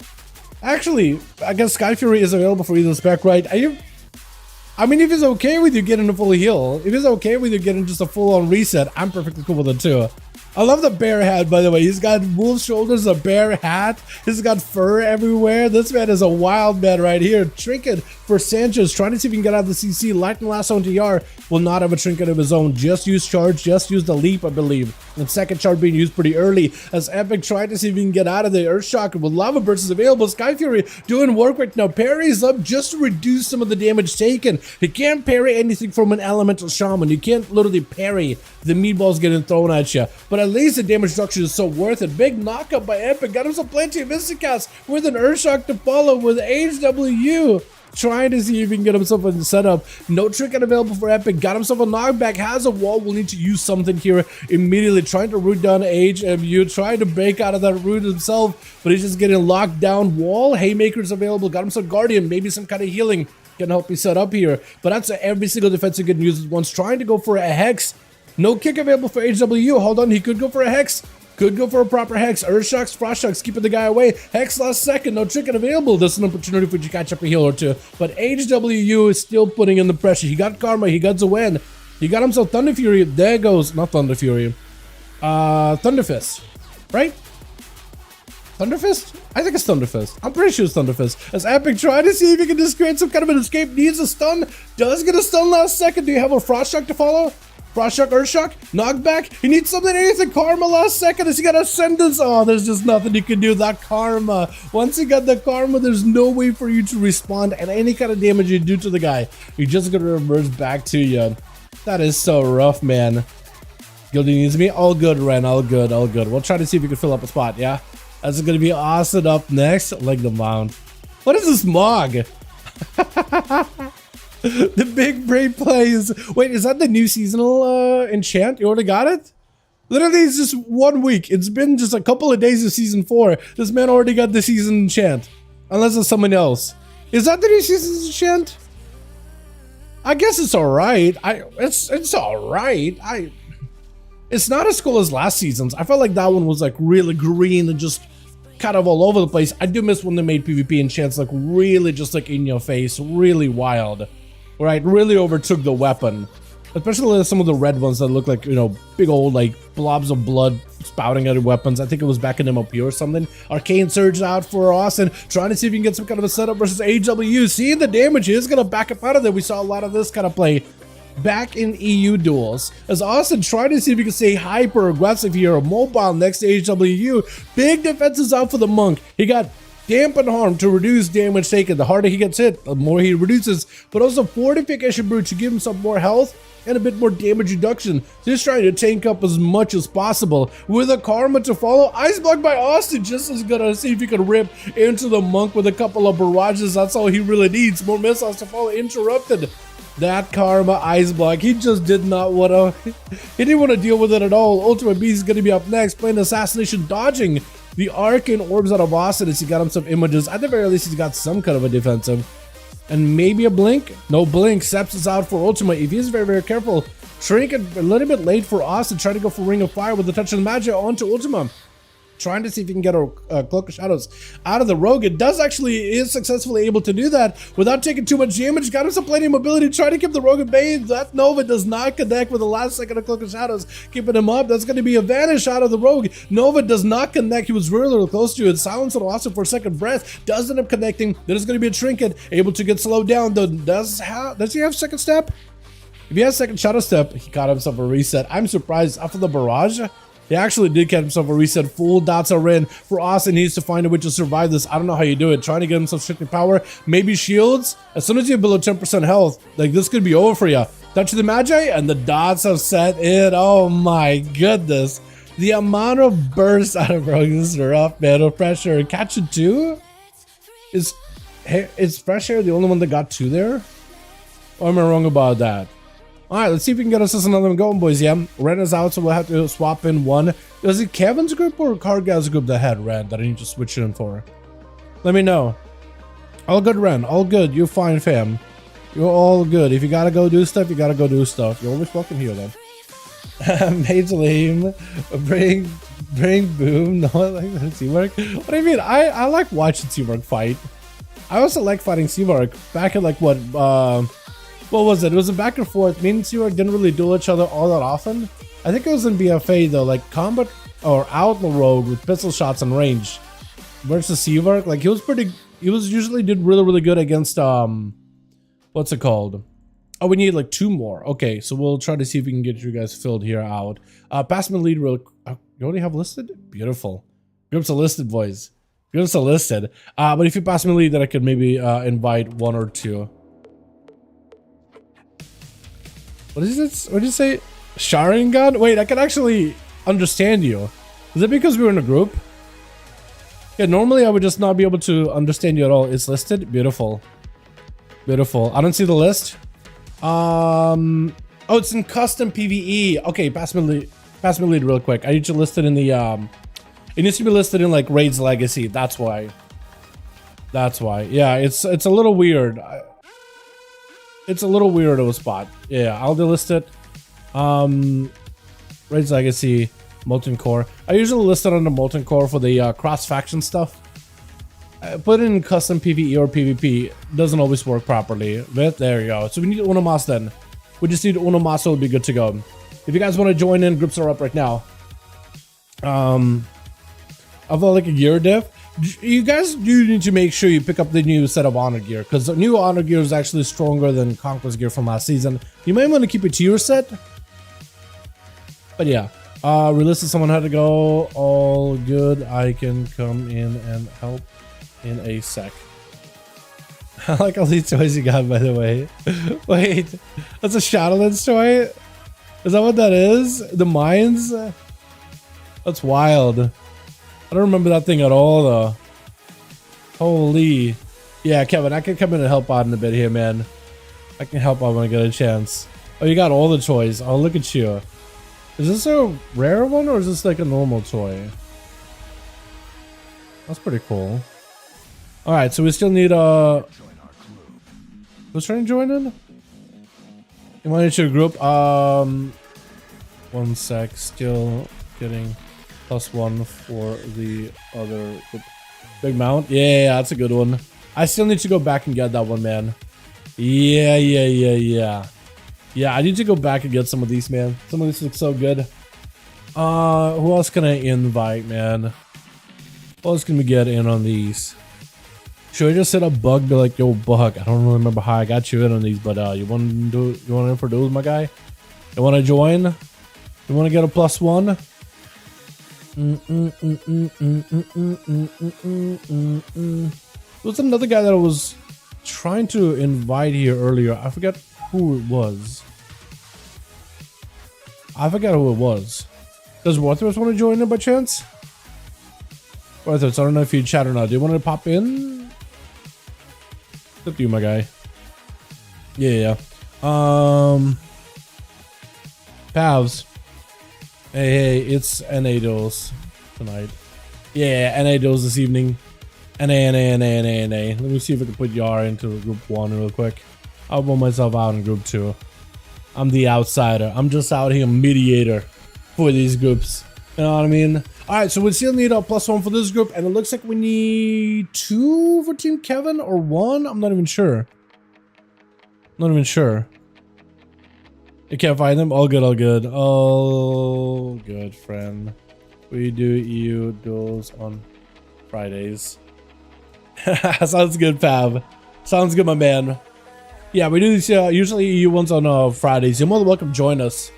Actually, I guess Sky Fury is available for either spec, right? I mean, if he's okay with you getting a full heal, if he's okay with you getting just a full-on reset, I'm perfectly cool with it too. I love the bear hat, by the way. He's got wolf shoulders, a bear hat. He's got fur everywhere. This man is a wild man right here. Trinket for Sanchez, trying to see if he can get out of the CC. Lightning Lasso on TR will not have a trinket of his own. Just use charge, just use the leap, I believe. And second charge being used pretty early as Epic tried to see if he can get out of the Earthshock with Lava Burst is available. Sky Fury doing work right now. Parry's up just to reduce some of the damage taken. He can't parry anything from an Elemental Shaman. You can't literally parry the meatballs getting thrown at you. But at least the damage reduction is so worth it. Big knockup by Epic. Got himself plenty of Instacast with an Earthshock to follow with HW. Trying to see if he can get himself a setup. No trinket available for Epic. Got himself a knockback. Has a wall. Will need to use something here immediately. Trying to root down HMU. Trying to break out of that root himself. But he's just getting locked down. Wall. Haymakers available. Got himself Guardian. Maybe some kind of healing can help me set up here. But that's every single defense you can use at once. Trying to go for a Hex. No kick available for HW. Hold on. He could go for a Hex. Could go for a proper Hex. Earthshocks, Frostshocks, keeping the guy away. Hex last second, no trinket available. This is an opportunity for you to catch up a heal or two. But HWU is still putting in the pressure. He got Karma, he got Zoan. He got himself Thunder Fury. There goes, not Thunder Fury. Thunder Fist, right? Thunder Fist? I think it's Thunder Fist. I'm pretty sure it's Thunder Fist. As Epic trying to see if he can just create some kind of an escape. Needs a stun. Does get a stun last second. Do you have a Frostshock to follow? Frostshock, Earthshock, knockback. He needs something, anything. Karma last second. As he got Ascendance. Oh, there's just nothing you can do. That Karma. Once you got the Karma, there's no way for you to respond and any kind of damage you do to the guy. You're just gonna reverse back to you. That is so rough, man. Guilty needs me. All good, Ren. All good. All good. We'll try to see if we can fill up a spot. Yeah. That's gonna be awesome. Up next, leg the mount. What is this mog? The big brain plays. Wait, is that the new seasonal enchant? You already got it? Literally, it's just 1 week. It's been just a couple of days of season 4. This man already got the season enchant. Unless it's someone else. Is that the new season enchant? I guess it's alright. It's alright. It's not as cool as last season's. I felt like that one was like really green and just kind of all over the place. I do miss when they made PvP enchants like really just like in your face, really wild. Right, really overtook the weapon. Especially some of the red ones that look like, you know, big old like blobs of blood spouting out of weapons. I think it was back in MOP or something. Arcane surged out for Austin, trying to see if you can get some kind of a setup versus AW. Seeing the damage, he is going to back up out of there. We saw a lot of this kind of play back in EU duels. As Austin tried to see if he could stay hyper aggressive here, a mobile next to HWU. Big defenses out for the monk. He got dampen harm to reduce damage taken. The harder he gets hit, the more he reduces, but also fortification brew to give himself more health and a bit more damage reduction. So he's trying to tank up as much as possible with a karma to follow. Ice block by Austin, just as gonna see if he can rip into the monk with a couple of barrages. That's all he really needs. More missiles to follow. Interrupted. That karma ice block, he just did not want to, he didn't want to deal with it at all. Ultimate Beast is going to be up next, playing assassination, dodging the arcane orbs out of Austin as he got him some images. At the very least, he's got some kind of a defensive. And maybe a blink? No blink. Seps is out for Ultimate. If he's very, very careful, Trinket a little bit late for Austin, trying to go for Ring of Fire with the touch of the magic onto Ultima. Trying to see if he can get a Cloak of Shadows out of the Rogue. It is successfully able to do that without taking too much damage. Got him some plenty of mobility, trying to keep the Rogue at bay. That Nova does not connect with the last second of Cloak of Shadows, keeping him up. That's going to be a vanish out of the Rogue. Nova does not connect. He was really, really close to it. Silence on Austin for a second breath. Does end up connecting. There's going to be a Trinket, able to get slowed down. Though, does he have second step? If he has second Shadow Step, he got himself a reset. I'm surprised after the barrage. He actually did get himself a reset. Full dots are in for Austin. He needs to find a way to survive this. I don't know how you do it. Trying to get himself strictly power. Maybe shields. As soon as you're below 10% health, like this could be over for you. Touch the Magi and the dots have set in. Oh my goodness. The amount of bursts out of Rogue is rough, man. No pressure. Catch it too? Is Fresh Air the only one that got 2 there? Or am I wrong about that? Alright, let's see if we can get us another one going, boys. Yeah, Ren is out, so we'll have to swap in one. Was it Kevin's group or Cargaz's group that had Ren that I need to switch in for? Let me know. All good, Ren. All good. You're fine, fam. You're all good. If you gotta go do stuff, you gotta go do stuff. You're always welcome here, though. Mage lame. Bring boom. No, I like that Seamark. What do you mean? I like watching Seamark fight. I also like fighting Seamark. Back in like what was it? It was a back and forth. Me and Seamark didn't really duel each other all that often. I think it was in BFA though, like combat or out in the road with pistol shots and range. Versus Seamark, like he was usually did really, really good against what's it called? Oh, we need like 2 more. Okay, so we'll try to see if we can get you guys filled here out. Pass me lead real. You already have listed? Beautiful. Groups are listed, boys. Groups are listed. But if you pass me lead, then I could maybe invite 1 or 2. What is this? What did you say? Sharingan? Wait, I can actually understand you. Is it because we were in a group? Yeah, normally I would just not be able to understand you at all. It's listed? Beautiful. Beautiful. I don't see the list. Oh, it's in custom PvE. Okay, pass me lead real quick. I need to list it in the it needs to be listed in like Raid's Legacy. That's why. That's why. Yeah, it's a little weird. It's a little weird of a spot. Yeah, I'll delist it. Raid's Legacy, Molten Core. I usually list it under Molten Core for the cross-faction stuff. Put in custom PvE or PvP. Doesn't always work properly. But there you go. So we need Unomas then. We just need Unomas, so it'll be good to go. If you guys want to join in, groups are up right now. I've got like a gear diff. You guys do need to make sure you pick up the new set of honor gear, because the new honor gear is actually stronger than Conquest gear from last season. You might want to keep it to your set. But yeah, realistic someone had to go. All good. I can come in and help in a sec. I like all these toys you got, by the way. Wait, that's a Shadowlands toy? Is that what that is? The mines? That's wild. I don't remember that thing at all though. Holy. Yeah, Kevin, I can come in and help out in a bit here, man. I can help out when I get a chance. Oh, you got all the toys. Oh, look at you. Is this a rare one or is this like a normal toy? That's pretty cool. All right, so we still need who's trying to join in? You want into a group? 1 sec. Still getting +1 for the other group. Big mount? Yeah, that's a good one. I still need to go back and get that one, man. Yeah. Yeah, I need to go back and get some of these, man. Some of these look so good. Who else can I invite, man? Who else can we get in on these? Should I just set up Bug, be like, yo, Bug, I don't remember how I got you in on these, but you want in for those, my guy? You want to join? You want to get a +1? There's another guy that I was trying to invite here earlier. I forgot who it was. Does Warcraft want to join in by chance? Warcraft, I don't know if you chat or not. Do you want to pop in? It's up to you, my guy. Yeah. Pavs. Hey, it's NA Duels tonight. Yeah, NA Duels this evening. NA. Let me see if I can put Yara into group 1 real quick. I'll put myself out in group 2. I'm the outsider. I'm just out here mediator for these groups. You know what I mean? Alright, so we still need a +1 for this group, and it looks like we need 2 for Team Kevin or 1? I'm not even sure. You can't find them? All good, friend. We do EU duels on Fridays. Sounds good, Pav. Sounds good, my man. Yeah, we do these usually EU ones on Fridays. You're more than welcome to join us.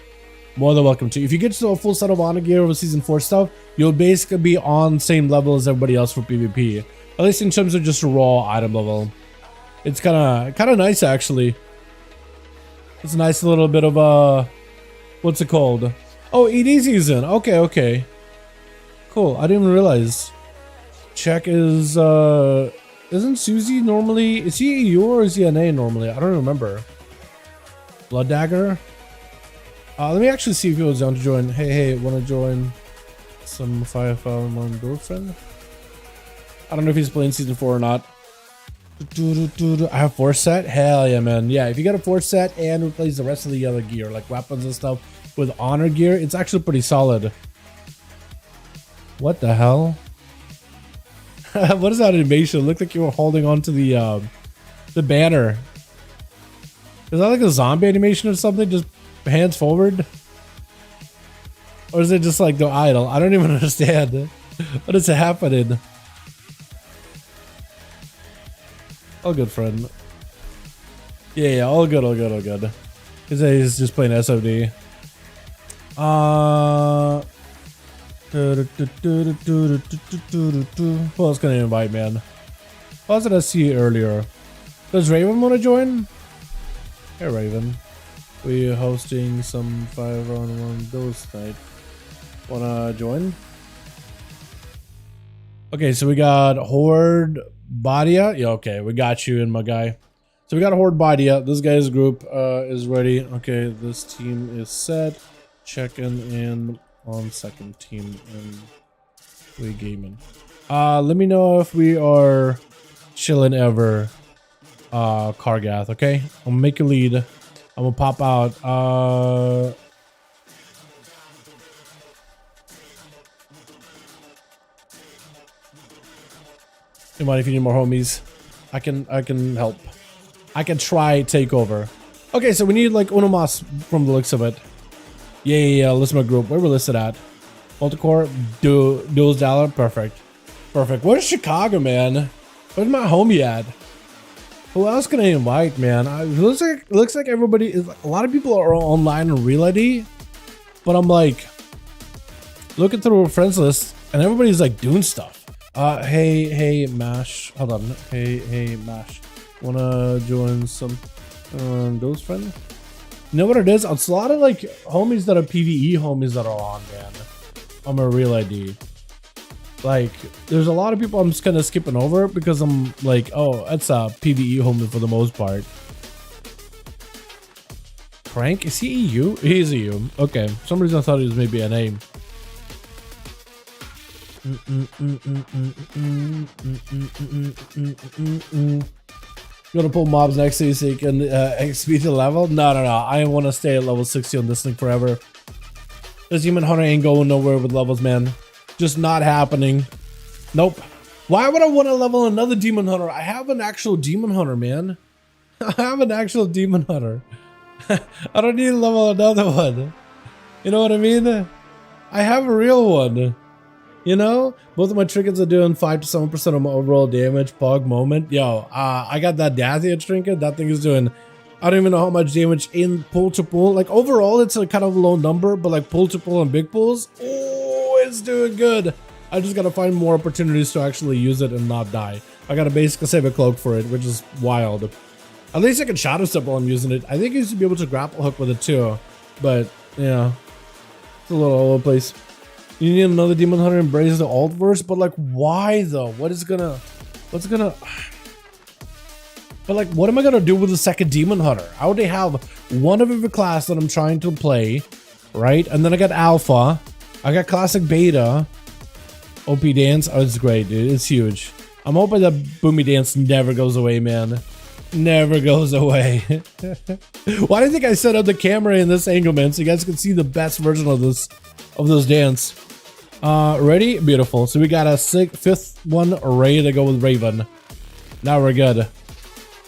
More than welcome to. If you get to a full set of honor gear with season 4 stuff, you'll basically be on same level as everybody else for PvP. At least in terms of just a raw item level. It's kind of nice actually. It's a nice little bit of what's it called? Oh, ED season. Okay. Cool. I didn't even realize. Check is isn't Susie normally, is he EU or is he NA normally? I don't remember. Blood Dagger. Let me actually see if he was down to join. Hey, wanna join some 5V5 1V1 girlfriend? I don't know if he's playing season 4 or not. I have 4 set? Hell yeah, man. Yeah, if you got a 4 set and replace the rest of the other gear, like weapons and stuff, with honor gear, it's actually pretty solid. What the hell? What is that animation? It looked like you were holding on to the banner. Is that like a zombie animation or something? Just hands forward? Or is it just like the idle? I don't even understand. What is happening? All good, friend. Yeah, all good. He's just playing SOD. Who else can I invite, man? What else did I see earlier? Does Raven want to join? Hey, Raven. We're hosting some 5v1 Duels tonight. Wanna join? Okay, so we got Horde Badia. Yeah, okay, we got you in, my guy. So we got a Horde Badia. This guy's group is ready. Okay, this team is set. Checking in on second team and we gaming. Let me know if we are chilling ever. Kargath, okay? I'll make a lead. I'm gonna pop out. Hey, man, if you need more homies, I can help. I can try take over. Okay, so we need like Unomas from the looks of it. Yeah, list my group. Where we're listed at? Multicore, Duels Dalaran, perfect. Where's Chicago, man? Where's my homie at? Who else can I invite, man? It looks like everybody is. A lot of people are online and real ID, but I'm like looking through a friends list, and everybody's like doing stuff. Hey, Mash. Hold on. Hey, Mash. Wanna join some those friends? You know what it is? It's a lot of like homies that are PvE homies that are on, man. On my real ID. Like, there's a lot of people I'm just kind of skipping over because I'm like, oh, that's a PvE homie for the most part. Frank? Is he EU? He's EU. Okay. For some reason I thought he was maybe NA. You want to pull mobs next to you so you can XP the level? No. I want to stay at level 60 on this thing forever. This Demon Hunter ain't going nowhere with levels, man. Just not happening. Nope. Why would I want to level another Demon Hunter? I have an actual Demon Hunter, man. I have an actual Demon Hunter. I don't need to level another one. You know what I mean? I have a real one. You know? Both of my trinkets are doing 5 to 7% of my overall damage. Pog moment. Yo, I got that Dathia trinket. That thing is doing... I don't even know how much damage in pull to pull. Like overall, it's a kind of low number, but like pull to pull and big pulls, oh, it's doing good. I just gotta find more opportunities to actually use it and not die. I gotta basically save a cloak for it, which is wild. At least I can shadow step while I'm using it. I think you used to be able to grapple hook with it too, but yeah, it's a little all over the place. You need another Demon Hunter to embrace the alt verse, but like, why though? What's gonna? But like, what am I gonna do with the second Demon Hunter? I already have one of every class that I'm trying to play, right? And then I got Alpha, I got Classic Beta, OP Dance. Oh, it's great, dude. It's huge. I'm hoping that Boomy Dance never goes away, man. Never goes away. Why do you think I set up the camera in this angle, man? So you guys can see the best version of this, dance. Ready? Beautiful. So we got a fifth one ready to go with Raven. Now we're good.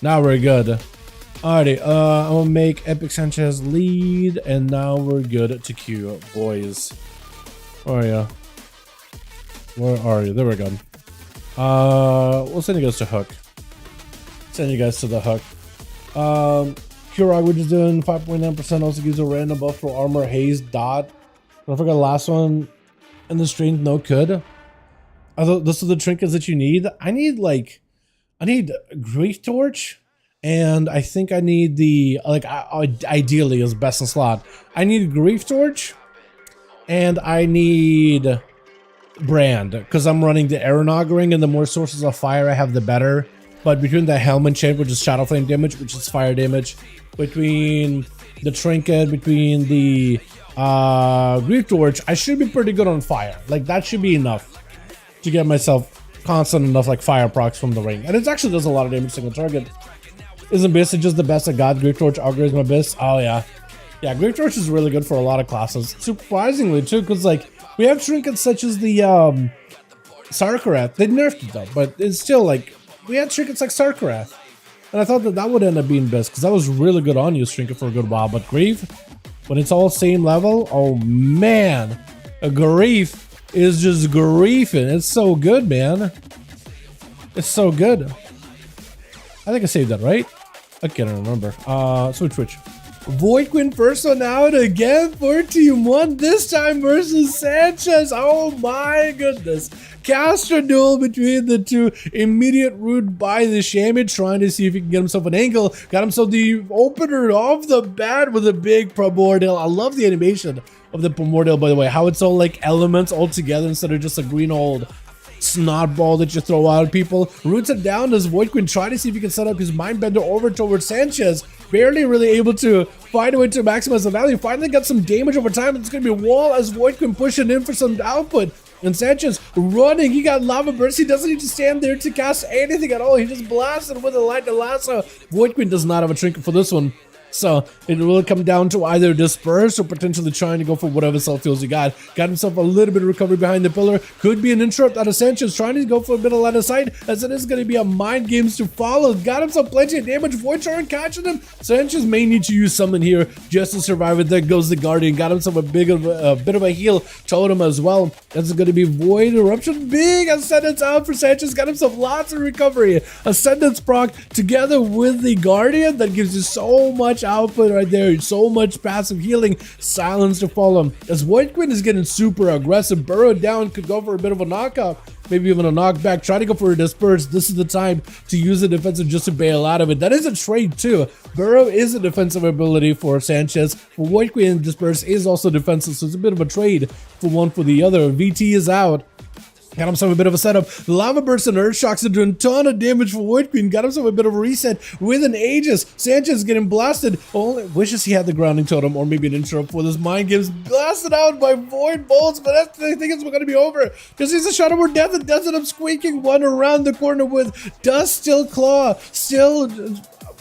Alrighty, I'm gonna make Epic Sanchez lead, and now we're good to queue, boys. Where are you? Where are you? There we go. We'll send you guys to Hook. Send you guys to the Hook. Kurog, which is doing 5.9%, also gives a random buff for armor, haze, dot. I forgot the last one. And the strength, no could. I thought this is the trinkets that you need. I need Grief Torch, and I think I need the, like, ideally as best in slot. I need Grief Torch, and I need Brand, because I'm running the Aeronog ring, and the more sources of fire I have, the better. But between the Helmet Chain, which is Shadow Flame damage, which is fire damage, between the trinket, between the Grief Torch, I should be pretty good on fire. Like, that should be enough to get myself constant enough like fire procs from the ring, and it actually does a lot of damage single target. Isn't Abyss just the best I got? Grief Torch upgrades my Abyss. Oh yeah, Grief Torch is really good for a lot of classes, surprisingly too, because like we have trinkets such as the Sarkarath. They nerfed it though, but it's still like we had trinkets like Sarkarath, and I thought that would end up being best because that was really good on use trinket for a good while. But Grief, when it's all same level, oh man, a Grief is just griefing. It's so good, man. It's so good. I think I saved that, right? I can't remember. Switch. Void Queen person out again for Team 1, this time versus Sanchez. Oh my goodness. Caster duel between the two. Immediate root by the Shaman, trying to see if he can get himself an angle. Got himself the opener off the bat with a big Primordial. I love the animation of the Primordial, by the way. How it's all like elements all together instead of just a green old snot ball that you throw out at people. Roots it down as Void Queen trying to see if he can set up his Mindbender over towards Sanchez. Barely really able to find a way to maximize the value. Finally got some damage over time. It's going to be a wall as Void Queen pushing in for some output. And Sanchez running. He got Lava Burst. He doesn't need to stand there to cast anything at all. He just blasted with a Light the Lasso. Void Queen does not have a trinket for this one. So it will come down to either disperse or potentially trying to go for whatever self heals he got. Got himself a little bit of recovery behind the pillar. Could be an interrupt out of Sanchez, trying to go for a bit of line of sight, as it is going to be a mind games to follow. Got himself plenty of damage. Void aren't catching him. Sanchez may need to use something here just to survive it. There goes the Guardian. Got himself a bit of a heal totem as well. That's going to be Void Eruption. Big Ascendance out for Sanchez. Got himself lots of recovery. Ascendance proc together with the Guardian. That gives you so much output right there, so much passive healing. Silence to follow as Void Queen is getting super aggressive. Burrowed down, could go for a bit of a knockout. maybe even a knockback, try to go for a disperse. This is the time to use the defensive just to bail out of it. That is a trade too. Burrow is a defensive ability for Sanchez. For Void Queen, disperse is also defensive, so it's a bit of a trade for one for the other. VT is out. Got himself a bit of a setup. Lava Burst and Earth Shocks are doing a ton of damage for Void Queen. Got himself a bit of a reset with an Aegis. Sanchez getting blasted. Only wishes he had the grounding totem or maybe an interrupt for this. Mind Games blasted out by Void Bolts, but I think it's going to be over because he's a Shadow Word Death and does end up squeaking one around the corner with Dusk Till Claw.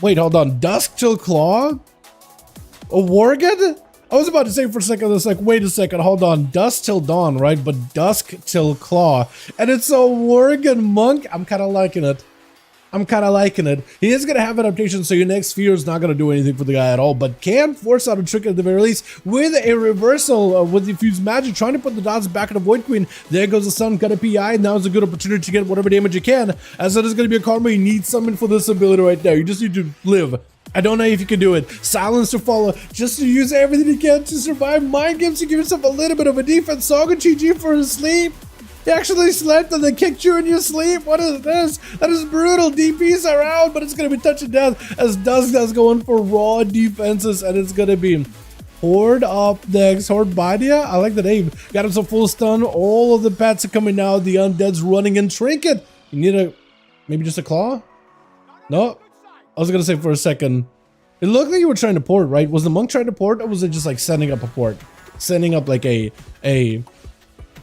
Wait, hold on. Dusk Till Claw? A Worgen? I was about to say for a second, it's like, wait a second, hold on. Dusk Till Dawn, right? But Dusk Till Claw. And it's a Worgen Monk. I'm kind of liking it. He is going to have adaptation, so your next fear is not going to do anything for the guy at all, but can force out a trick at the very least with a reversal with the Fused Magic, trying to put the dots back in the Void Queen. There goes the sun, got a PI. Now is a good opportunity to get whatever damage you can, as it is going to be a karma. You need something for this ability right now. You just need to live. I don't know if you can do it. Silence to follow, just to use everything you can to survive. Mind Games to give yourself a little bit of a defense. Saga GG for his sleep. He actually slept and then kicked you in your sleep. What is this? That is brutal. DPs are out, but it's going to be touch of death as Dusk is going for raw defenses, and it's going to be Horde up next. Horde Badia? I like the name. Got him some full stun. All of the pets are coming out. The undead's running in. Trinket. You need maybe just a claw? No. I was going to say for a second. It looked like you were trying to port, right? Was the monk trying to port, or was it just like setting up a port? Setting up like a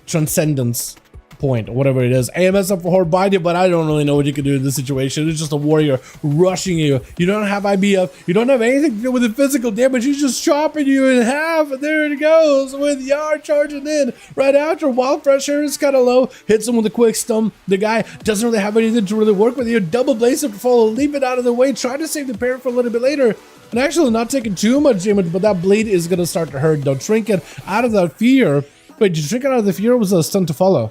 transcendence point or whatever it is. AMS up for Horde Badia, but I don't really know what you can do in this situation. It's just a warrior rushing you. You don't have IBF. You don't have anything to do with the physical damage. He's just chopping you in half, and there it goes with Yar charging in right after. Wild Fresh Air is kind of low. Hits him with a quick stun. The guy doesn't really have anything to really work with. You double blaze up to follow, leap it out of the way, try to save the parry for a little bit later. And actually not taking too much damage, but that blade is going to start to hurt. Don't Trinket out of that fear. Wait, did you Trinket out of the fear, or was it a stun to follow?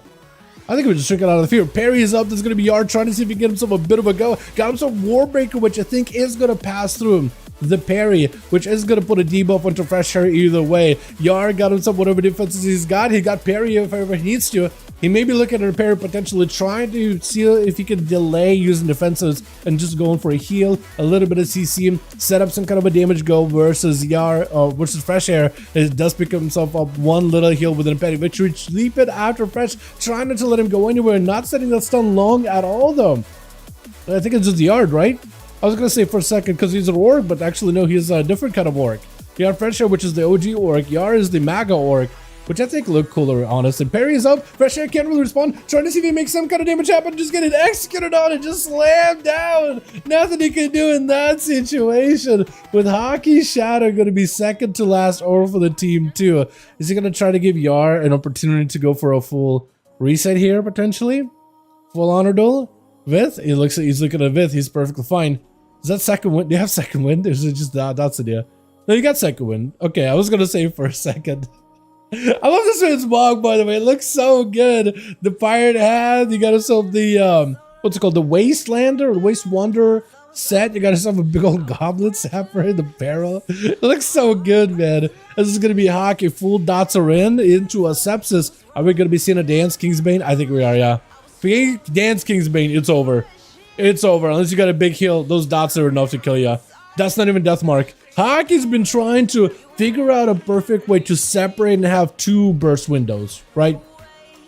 I think we just Trinket out of the fear. Parry is up. There's going to be Yard trying to see if he can get himself a bit of a go. Got himself Warbreaker, which I think is going to pass through him. The parry, which is going to put a debuff onto Fresh Air either way. Yar got himself whatever defenses he's got. He got parry if ever he needs to. He may be looking at a parry, potentially trying to see if he can delay using defenses and just going for a heal, a little bit of CC, set up some kind of a damage go versus versus Fresh Air. It does pick himself up one little heal within a parry, which would leap it after Fresh, trying not to let him go anywhere, not setting that stun long at all though. I think it's just Yard, right? I was going to say for a second because he's an orc, but actually no, he's a different kind of orc. You have Fresh Air, which is the OG orc. Yar is the MAGA orc, which I think look cooler, honestly. Parry is up. Fresh Air can't really respond. Trying to see if he makes some kind of damage happen. Just getting executed on and just slammed down. Nothing he can do in that situation. With Hockey Shadow going to be second to last over for the team too. Is he going to try to give Yar an opportunity to go for a full reset here, potentially? Full honor duel? Vith? He's looking at Vith. He's perfectly fine. Is that second wind? Do you have second wind? Or is it just that's the deal? No, you got second wind. Okay, I was going to say for a second. I love this man's mog, by the way. It looks so good. The pirate hat. You got yourself the what's it called? The Wastelander or the Waste Wanderer set. You got yourself a big old goblet sapper in the barrel. It looks so good, man. This is gonna be hockey. Full dots are into a sepsis. Are we gonna be seeing a Dance Kingsbane? I think we are, yeah. If we Dance Kingsbane, it's over. It's over. Unless you got a big heal, those dots are enough to kill you. That's not even death mark. Hockey's been trying to figure out a perfect way to separate and have two burst windows, right?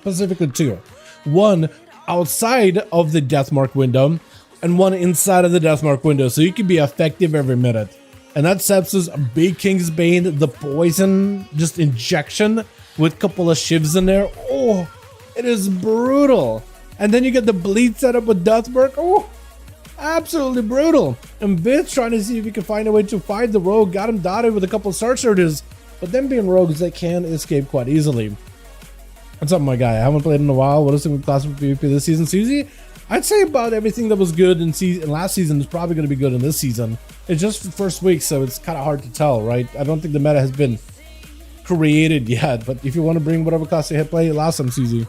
Specifically two. One outside of the death mark window and one inside of the death mark window, so you can be effective every minute. And that sepsis, big Kingsbane, the poison just injection with a couple of shivs in there. Oh, it is brutal. And then you get the bleed setup with Deathmark. Oh, absolutely brutal. And Vith trying to see if he can find a way to find the rogue. Got him dotted with a couple of surges. But them being rogues, they can escape quite easily. What's up, my guy? I haven't played in a while. What is it with classic PvP this season, Susie? I'd say about everything that was good in last season is probably going to be good in this season. It's just the first week, so it's kind of hard to tell, right? I don't think the meta has been created yet. But if you want to bring whatever class you hit play, last time, Susie.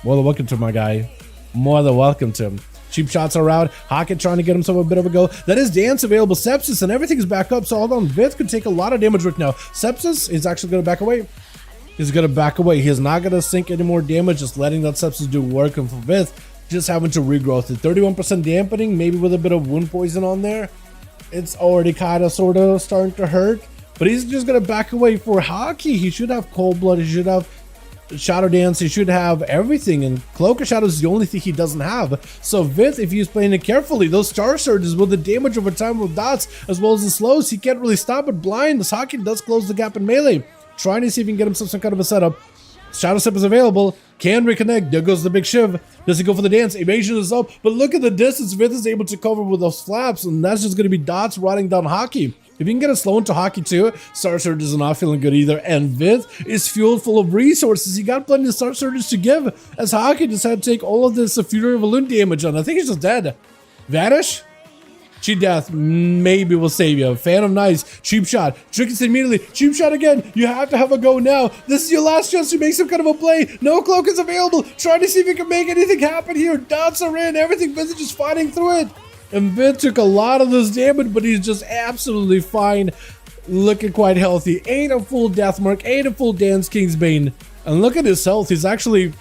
More than welcome to, my guy. More than welcome to him. Cheap shots are out. Hockett trying to get himself a bit of a go. That is Dance available. Sepsis and everything is back up. So hold on. Vith could take a lot of damage right now. Sepsis is actually going to back away. He's gonna back away. He's not gonna sink any more damage, just letting that sepsis do work. And for Vith, just having to regrowth it. 31% dampening, maybe with a bit of wound poison on there. It's already kind of sort of starting to hurt. But he's just gonna back away for Hockey. He should have Cold Blood, he should have Shadow Dance, he should have everything, and Cloak of Shadows is the only thing he doesn't have. So Vith, if he's playing it carefully, those Star Surges with the damage over time with dots as well as the slows, he can't really stop it. Blind, this Hockey does close the gap in melee. Trying to see if he can get himself some kind of a setup. Shadow Step is available, can reconnect, there goes the big shiv. Does he go for the dance? Evasion is up, but look at the distance Vith is able to cover with those flaps, and that's just going to be dots rotting down Hockey. If you can get a slow into Hockey too, Star Surge is not feeling good either, and Vith is fueled full of resources. He got plenty of Star Surges to give, as Hockey just had to take all of this Fury of Balloon damage on. I think he's just dead. Vanish? Cheap Death maybe will save you. Phantom Nice, Cheap Shot, Trickens immediately, Cheap Shot again. You have to have a go now. This is your last chance to make some kind of a play. No Cloak is available. Trying to see if you can make anything happen here. Dots are in, everything, Vith is just fighting through it. And Vith took a lot of this damage, but he's just absolutely fine. Looking quite healthy. Ain't a full Death Mark, ain't a full Dance Kingsbane. And look at his health. He's actually,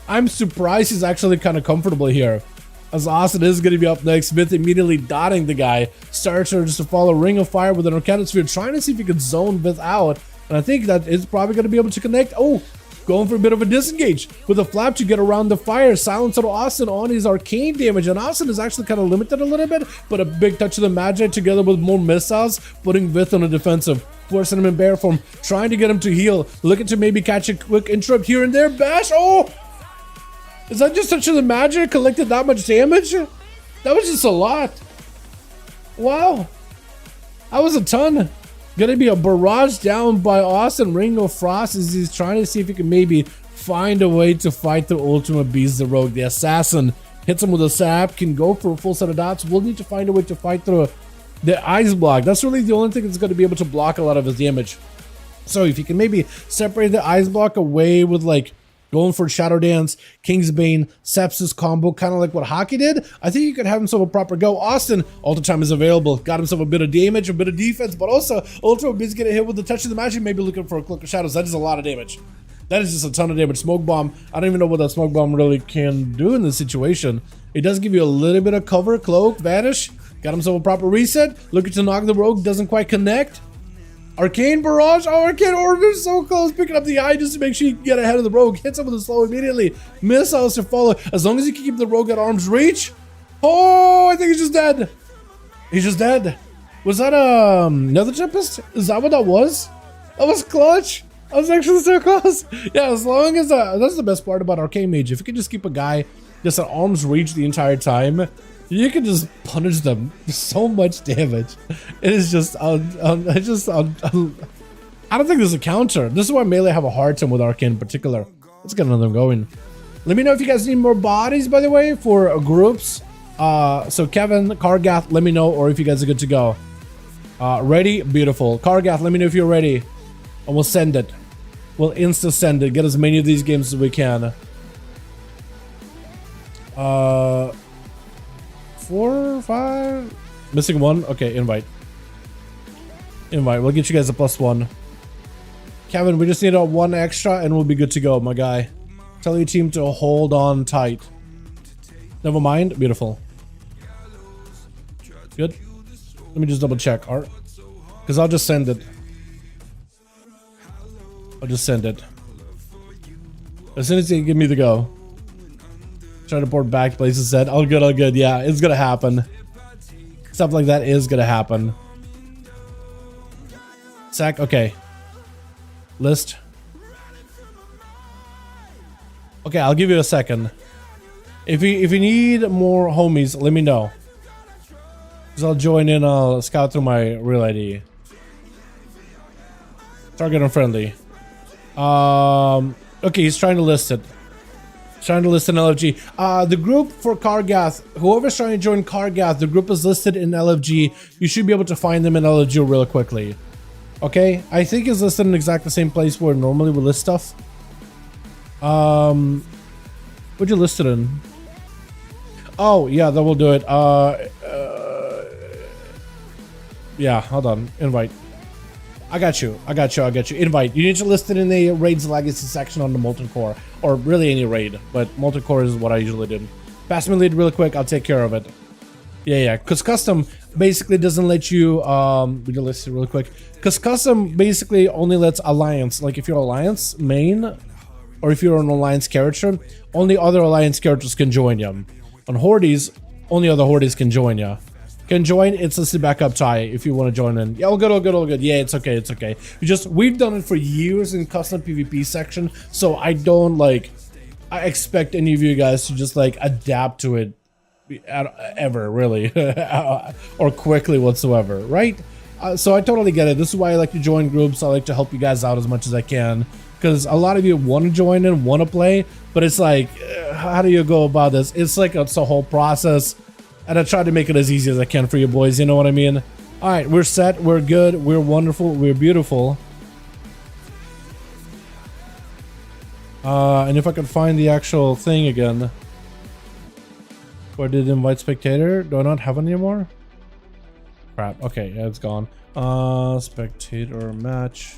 I'm surprised he's actually kind of comfortable here. As Austin is going to be up next. Vith immediately dotting the guy. Star Surge to follow. Ring of Fire with an Arcane Sphere. Trying to see if he can zone Vith out. And I think that is probably going to be able to connect. Oh, going for a bit of a disengage. With a flap to get around the fire. Silence out Austin on his arcane damage. And Austin is actually kind of limited a little bit. But a big touch of the Magi together with more missiles. Putting Vith on a defensive. Forcing him in bear form. Trying to get him to heal. Looking to maybe catch a quick interrupt here and there. Bash. Oh! Is that just such a magic collected that much damage? That was just a lot. Wow. That was a ton. Gonna be a barrage down by Austin. Ring of Frost as he's trying to see if he can maybe find a way to fight the Ultimate Beast, the Rogue. The Assassin hits him with a sap, can go for a full set of dots. We'll need to find a way to fight through the Ice Block. That's really the only thing that's going to be able to block a lot of his damage. So if you can maybe separate the Ice Block away with like going for Shadow Dance, Kingsbane, Sepsis combo, kind of like what Hockey did, I think you could have himself a proper go. Austin, Ultra Time is available. Got himself a bit of damage, a bit of defense, but also Ultra Beast getting hit with the touch of the magic, maybe looking for a Cloak of Shadows. That is a lot of damage. That is just a ton of damage. Smoke Bomb, I don't even know what that Smoke Bomb really can do in this situation. It does give you a little bit of cover. Cloak, Vanish, got himself a proper reset. Looking to knock the Rogue, doesn't quite connect. Arcane Barrage, oh, Arcane Orb is so close, picking up the eye just to make sure you can get ahead of the Rogue. Hits him with a slow immediately. Missiles to follow, as long as you can keep the Rogue at arm's reach. Oh, I think he's just dead. He's just dead. Was that Nether Tempest? Is that what that was? That was clutch. I was actually so close. Yeah, as long as, that's the best part about Arcane Mage. If you can just keep a guy just at arm's reach the entire time, you can just punish them so much damage. It is just, I don't think there's a counter. This is why Melee have a hard time with Arcane in particular. Let's get another going. Let me know if you guys need more bodies, by the way, for groups. So Kevin, Kargath, let me know, or if you guys are good to go. Ready? Beautiful. Kargath, let me know if you're ready. And we'll send it. We'll insta send it. Get as many of these games as we can. 4, 5, missing 1. Okay, invite. We'll get you guys a +1. Kevin, we just need a 1 extra and we'll be good to go, my guy. Tell your team to hold on tight. Never mind. Beautiful. Good. Let me just double check, Art, because I'll just send it. As soon as you give me the go. Trying to port back places said, all good. Yeah, it's gonna happen. Stuff like that is gonna happen. Sack, okay. List. Okay, I'll give you a second. If you need more homies, let me know. Cause I'll join in, I'll scout through my real ID. Target unfriendly. Okay, he's trying to list it. Trying to list in LFG. The group for Kargath, whoever's trying to join Kargath, the group is listed in LFG. You should be able to find them in LFG real quickly. Okay, I think it's listed in exactly the same place where normally we list stuff. What'd you list it in? Oh, yeah, that will do it. Yeah, hold on. Invite. I got you. Invite. You need to list it in the Raids Legacy section on the Molten Core. Or really any raid. But Molten Core is what I usually do. Pass me lead real quick. I'll take care of it. Yeah. Because custom basically doesn't let you... we can list it real quick. Because custom basically only lets Alliance. Like if you're Alliance main... Or if you're an Alliance character, only other Alliance characters can join you. On Hordes, only other Hordes can join you. Can join, it's listed back up tie if you want to join in. Yeah, all good. Yeah, it's okay. We've done it for years in custom PvP section, so I don't like, I expect any of you guys to just like adapt to it ever, really, or quickly whatsoever, right? So I totally get it. This is why I like to join groups. I like to help you guys out as much as I can, because a lot of you want to join in, want to play, but it's like, how do you go about this? It's like it's a whole process. And I try to make it as easy as I can for you boys, you know what I mean? Alright, we're set, we're good, we're wonderful, we're beautiful. And if I could find the actual thing again. Where did invite spectator? Do I not have it anymore? Crap, okay, yeah, it's gone. Spectator match.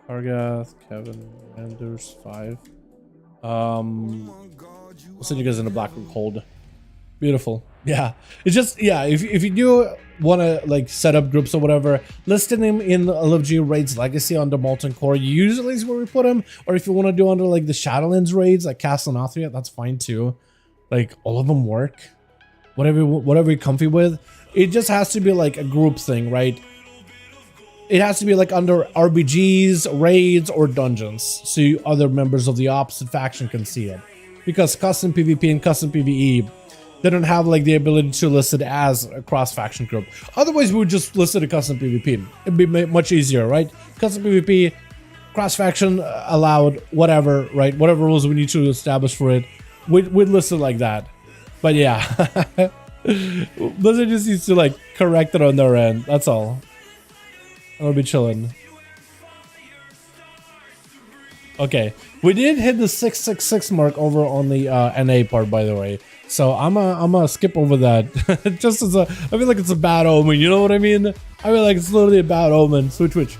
Kargath, Kevin, Anders, 5. We'll send you guys in the black room hold. Beautiful. Yeah, it's just, yeah, if you do want to like set up groups or whatever, listing them in LFG Raids Legacy under Molten Core usually is where we put them. Or if you want to do under like the Shadowlands raids like Castle and Athria, that's fine too. Like all of them work. Whatever you're comfy with. It just has to be like a group thing, right? It has to be like under RBGs, raids, or dungeons, so other members of the opposite faction can see it. Because custom PvP and custom PvE, they don't have like the ability to list it as a cross-faction group. Otherwise, we would just list it a custom PvP. It'd be much easier, right? Custom PvP, cross-faction allowed, whatever, right? Whatever rules we need to establish for it, we'd list it like that. But yeah, Blizzard just needs to like correct it on their end. That's all. I'll be chilling. Okay, we did hit the 666 mark over on the NA part, by the way. So I'm gonna skip over that. Just as I feel like it's a bad omen. You know what I mean? I feel like it's literally a bad omen. Switch.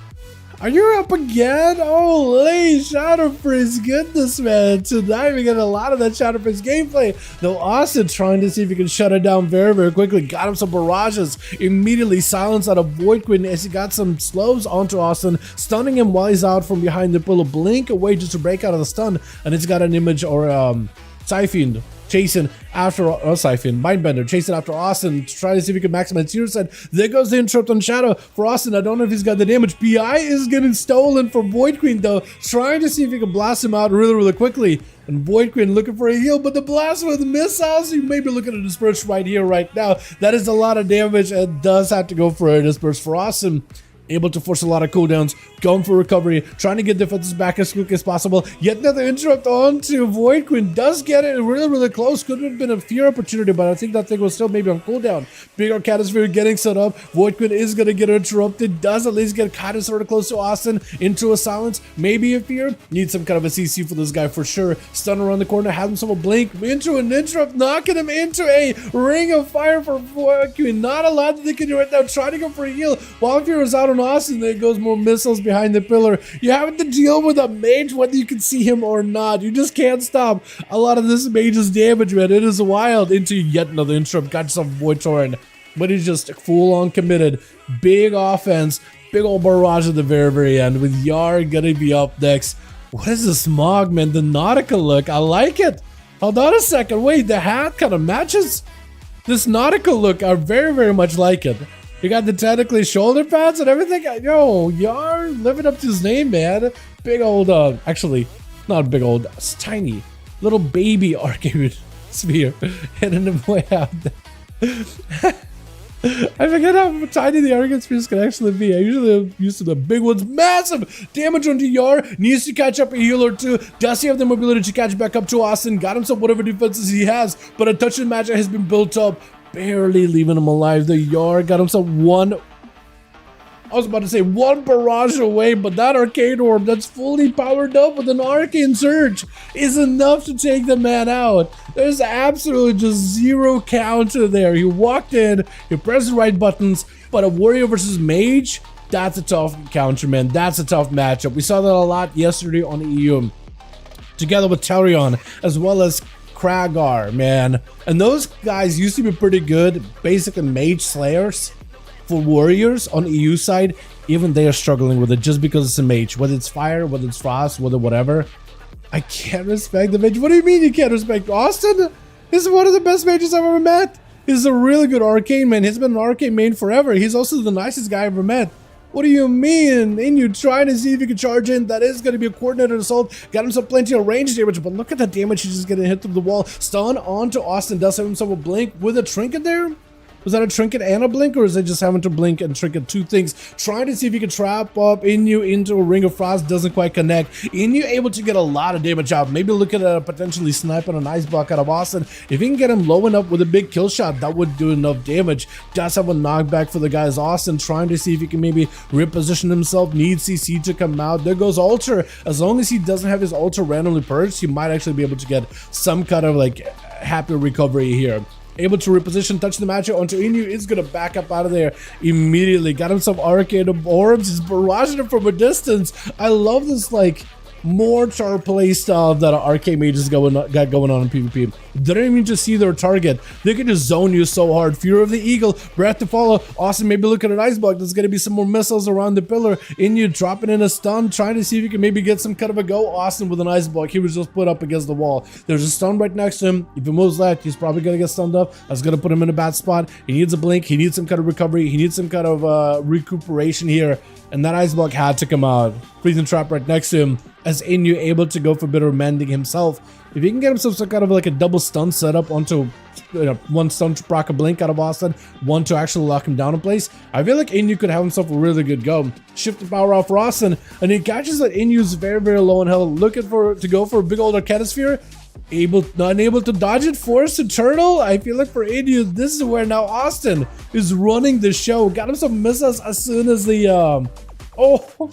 Are you up again? Holy Shadowfreeze goodness, man. Tonight we get a lot of that Shadowfreeze gameplay. Though Austin trying to see if he can shut it down very quickly. Got him some barrages. Immediately silenced out of Void Queen as he got some slows onto Austin, stunning him while he's out from behind the pillar. Blink away just to break out of the stun. And it's got an image or Siphon chasing after Siphon, Mindbender chasing after Austin to try to see if he can maximize hero set. There goes the interrupt on Shadow for Austin. I don't know if he's got the damage. PI is getting stolen from Void Queen though, trying to see if he can blast him out really quickly. And Void Queen looking for a heal, but the blast with the missiles, you may be looking at a disperse right here, right now. That is a lot of damage and does have to go for a disperse for Austin. Able to force a lot of cooldowns, going for recovery, trying to get defenses back as quick as possible. Yet another interrupt onto Void Queen. Does get it really close. Could have been a fear opportunity, but I think that thing was still maybe on cooldown. Big Arcana Sphere getting set up. Void Queen is going to get interrupted. Does at least get kind of sort of close to Austin. Into a silence. Maybe a fear. Needs some kind of a CC for this guy for sure. Stun around the corner. Has himself a blink. Into an interrupt. Knocking him into a ring of fire for Void Queen. Not a lot that they can do right now. Trying to go for a heal. While fear is out on Austin, there goes more missiles behind the pillar. You have to deal with a mage whether you can see him or not. You just can't stop a lot of this mage's damage, man. It is wild. Into yet another interrupt. Got some Void Torrent, but he's just full on committed. Big offense. Big old barrage at the very end with Yar gonna be up next. What is this smog, man? The Nautica look. I like it. Hold on a second. Wait, the hat kind of matches this Nautica look. I very much like it. You got the technically shoulder pads and everything. Yo, Yar living up to his name, man. Big old, actually, not big old, it's tiny, little baby Arcane Sphere hitting him way out there. I forget how tiny the Arcane Spheres can actually be. I usually am used to the big ones. Massive damage onto Yar. Needs to catch up a heal or two. Does he have the mobility to catch back up to Austin? Got himself whatever defenses he has, but a touch of magic has been built up. Barely leaving him alive. The Yar got himself one. I was about to say one barrage away, but that Arcane Orb that's fully powered up with an Arcane Surge is enough to take the man out. There's absolutely just zero counter there. He walked in, he pressed the right buttons, but a warrior versus mage, That's a tough counter, man. That's a tough matchup. We saw that a lot yesterday on EU, together with Tarion, as well as Kragar, man. And those guys used to be pretty good, basically mage slayers for warriors on EU side. Even they are struggling with it just because it's a mage, whether it's fire, whether it's frost, whether whatever. I can't respect the mage. What do you mean you can't respect Austin? He's one of the best mages I've ever met. He's a really good arcane man. He's been an arcane main forever. He's also the nicest guy I ever met. What do you mean? And you trying to see if you can charge in. That is going to be a coordinated assault. Got himself plenty of range damage, but look at the damage he's just getting hit through the wall. Stun onto Austin. Does have himself a blink with a trinket there. Was that a trinket and a blink, or is it just having to blink and trinket two things? Trying to see if you can trap up Inu into a Ring of Frost, doesn't quite connect. Inu able to get a lot of damage out. Maybe look at potentially sniping an ice block out of Austin. If he can get him low enough with a big kill shot, that would do enough damage. Does have a knockback for the guys. Austin trying to see if he can maybe reposition himself. Needs CC to come out. There goes Alter. As long as he doesn't have his Alter randomly purged, he might actually be able to get some kind of like happy recovery here. Able to reposition, touch the matchup onto Inu. Is going to back up out of there immediately. Got himself Arcane Orbs. He's barraging him from a distance. I love this, like, mortar play style that Arcane Mage has got going on in PvP. They don't even just see their target. They can just zone you so hard. Fear of the Eagle, Breath to Follow. Austin maybe look at an ice block. There's going to be some more missiles around the pillar. Inu dropping in a stun, trying to see if you can maybe get some kind of a go. Austin with an ice block. He was just put up against the wall. There's a stun right next to him. If he moves left, he's probably going to get stunned up. That's going to put him in a bad spot. He needs a blink. He needs some kind of recovery. He needs some kind of recuperation here. And that ice block had to come out. Freezing trap right next to him. As Inu able to go for a bit of mending himself. If he can get himself some kind of like a double stun setup onto one stun to proc a blink out of Austin, one to actually lock him down in place, I feel like Inu could have himself a really good go. Shift the power off for Austin, and he catches that Inu's very, very low in health, looking to go for a big old Arcanosphere. Not able to dodge it, forced to turtle. I feel like for Inu, this is where now Austin is running the show. Got him some missiles as soon as the oh.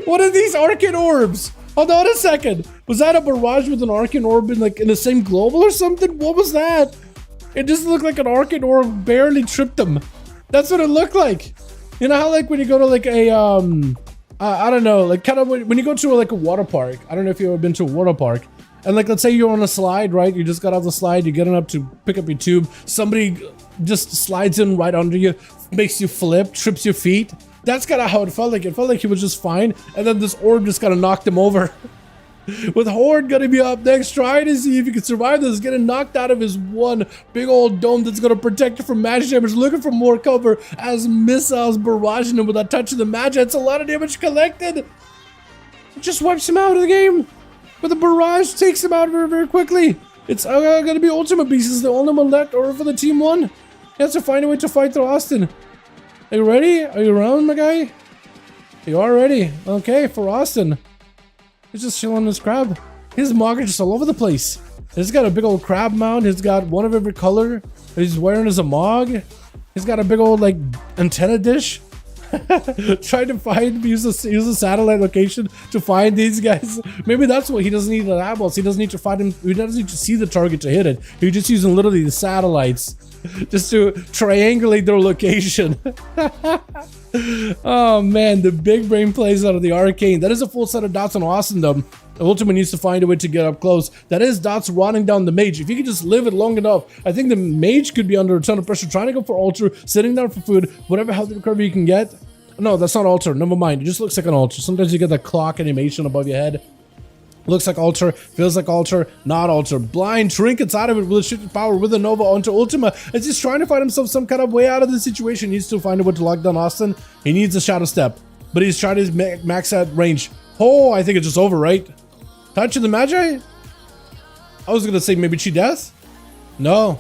What are these Arcane Orbs? Hold on a second. Was that a barrage with an Arcane Orb in the same global or something? What was that? It just looked like an Arcane Orb barely tripped him. That's what it looked like. You know how like when you go to like a I don't know, like kind of when you go to like a water park. I don't know if you've ever been to a water park. And like let's say you're on a slide, right? You just got off the slide, you're getting up to pick up your tube. Somebody just slides in right under you, makes you flip, trips your feet. That's kind of how it felt like. It felt like he was just fine, and then this orb just kind of knocked him over. With Horde gonna be up next, trying to see if he can survive this, getting knocked out of his one big old dome that's gonna protect him from magic damage, looking for more cover as missiles barraging him with a touch of the magic. It's a lot of damage collected. It just wipes him out of the game. But the barrage takes him out very, very quickly. It's gonna be Ultimate Beast is the only one left over for the team one. He has to find a way to fight through Austin. Are you ready? Are you around, my guy? You are ready. Okay, for Austin. He's just chilling his crab. His mog is just all over the place. He's got a big old crab mount. He's got one of every color. He's wearing as a mog. He's got a big old like antenna dish. Trying to find, use a satellite location to find these guys. Maybe that's what he doesn't need the eyeballs. He doesn't need to find him. He doesn't need to see the target to hit it. He's just using literally the satellites just to triangulate their location. Oh man, the big brain plays out of the Arcane. That is a full set of dots on Austin though. Ultimate needs to find a way to get up close. That is dots running down the mage. If you could just live it long enough, I think the mage could be under a ton of pressure, trying to go for altar, sitting down for food, whatever health recovery you can get. No, that's not altar. Never mind. It just looks like an altar. Sometimes you get that clock animation above your head. Looks like altar, feels like altar, not altar. Blind trinkets out of it with a shifted power with a Nova onto Ultima. As he's trying to find himself some kind of way out of the situation. He needs to find a way to lock down Austin. He needs a shadow step, but he's trying to max that range. Oh, I think it's just over, right? Touch of the Magi? I was gonna say maybe cheat death? No.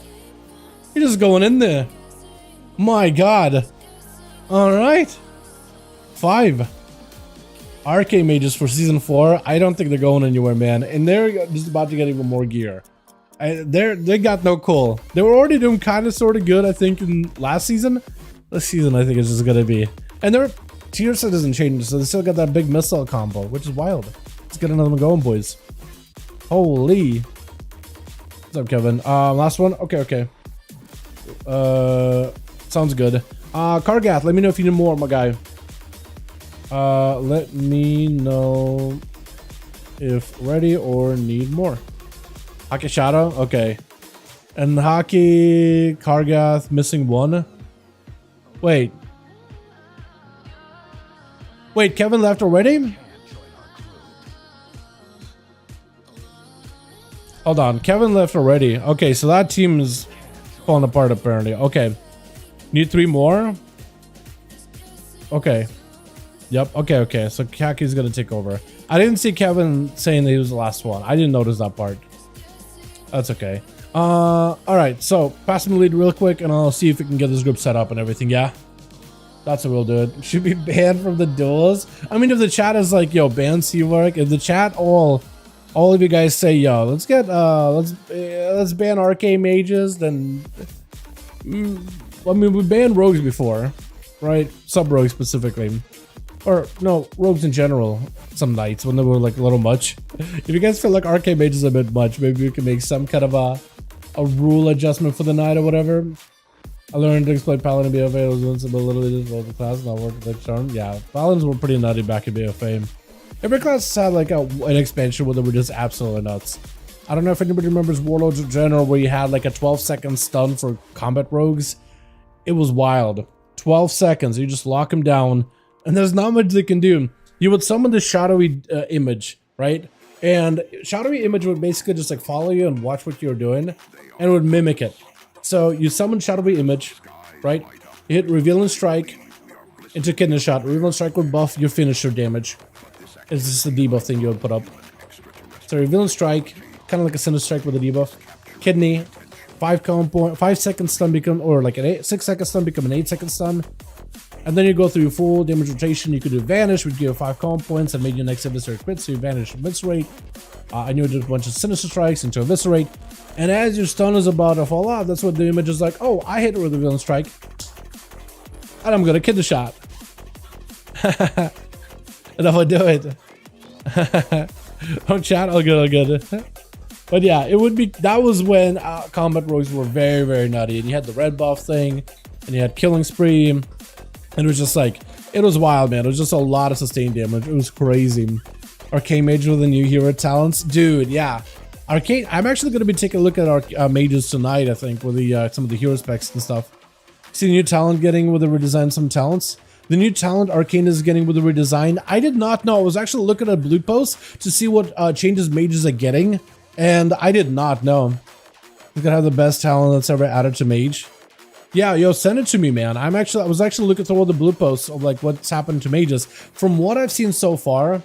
He's just going in there. My god. Alright. 5 Arcane Mages for season 4. I don't think they're going anywhere, man. And they're just about to get even more gear. They got no cool. They were already doing kind of sort of good, I think, in last season. This season, I think, is just gonna be. And their tier set doesn't change, so they still got that big missile combo, which is wild. Let's get another one going, boys. Holy. What's up, Kevin? Last one? Okay. Sounds good. Kargath, let me know if you need more, my guy. Let me know if ready or need more. Hockey Shadow, okay. And Hockey Kargath missing one. Wait, Kevin left already? Hold on, Kevin left already. Okay, so that team is falling apart apparently. Okay, need 3 more. Okay, yep. Okay. So Kaki's gonna take over. I didn't see Kevin saying that he was the last one. I didn't notice that part. That's okay. All right. So pass him the lead real quick, and I'll see if we can get this group set up and everything. Yeah, that's what we'll do. It should be banned from the duels. I mean, if the chat is like, yo, ban Seawork, if the chat all of you guys say, yo, let's ban Arcane Mages, then I mean, we banned rogues before, right? Sub rogues specifically, or no, rogues in general. Some nights when they were like a little much. If you guys feel like Arcane Mage is a bit much, maybe we can make some kind of a rule adjustment for the night or whatever. I learned to exploit Paladin in BFA. It was invincibility of the class, not working with charm. Yeah, Paladins were pretty nutty back in BFA. Every class had like an expansion where they were just absolutely nuts. I don't know if anybody remembers Warlords of General, where you had like a 12-second stun for combat rogues. It was wild. 12 seconds, you just lock them down, and there's not much they can do. You would summon the shadowy image, right? And shadowy image would basically just like follow you and watch what you're doing, and it would mimic it. So you summon shadowy image, right? You hit reveal and strike into kidney shot. Reveal and strike would buff your finisher damage. It's just a debuff thing you would put up. So reveal and strike, kind of like a sinister strike with a debuff. Kidney, 5 second stun become, or like an 6 second stun become an 8-second stun. And then you go through full damage rotation. You could do vanish, would give you 5 common points and made your next eviscerate crit, so you vanish eviscerate. And you would do a bunch of sinister strikes into eviscerate. And as your stun is about to fall out, that's what the image is like, oh, I hit it with a villain strike. And I'm gonna kid the shot. And that would do it. Oh, chat, all good. But yeah, it would be, that was when combat rogues were very, very nutty. And you had the red buff thing, and you had killing spree. And it was just like, it was wild, man. It was just a lot of sustained damage. It was crazy. Arcane Mage with the new hero talents. Dude, yeah. Arcane, I'm actually going to be taking a look at our mages tonight, I think, with the some of the hero specs and stuff. See the new talent getting with the redesign some talents? The new talent Arcane is getting with the redesign. I did not know. I was actually looking at Blue Post to see what changes mages are getting. And I did not know. He's gonna have the best talent that's ever added to Mage. Yeah, yo, send it to me, man. I was actually looking through all the blue posts of like what's happened to mages. From what I've seen so far,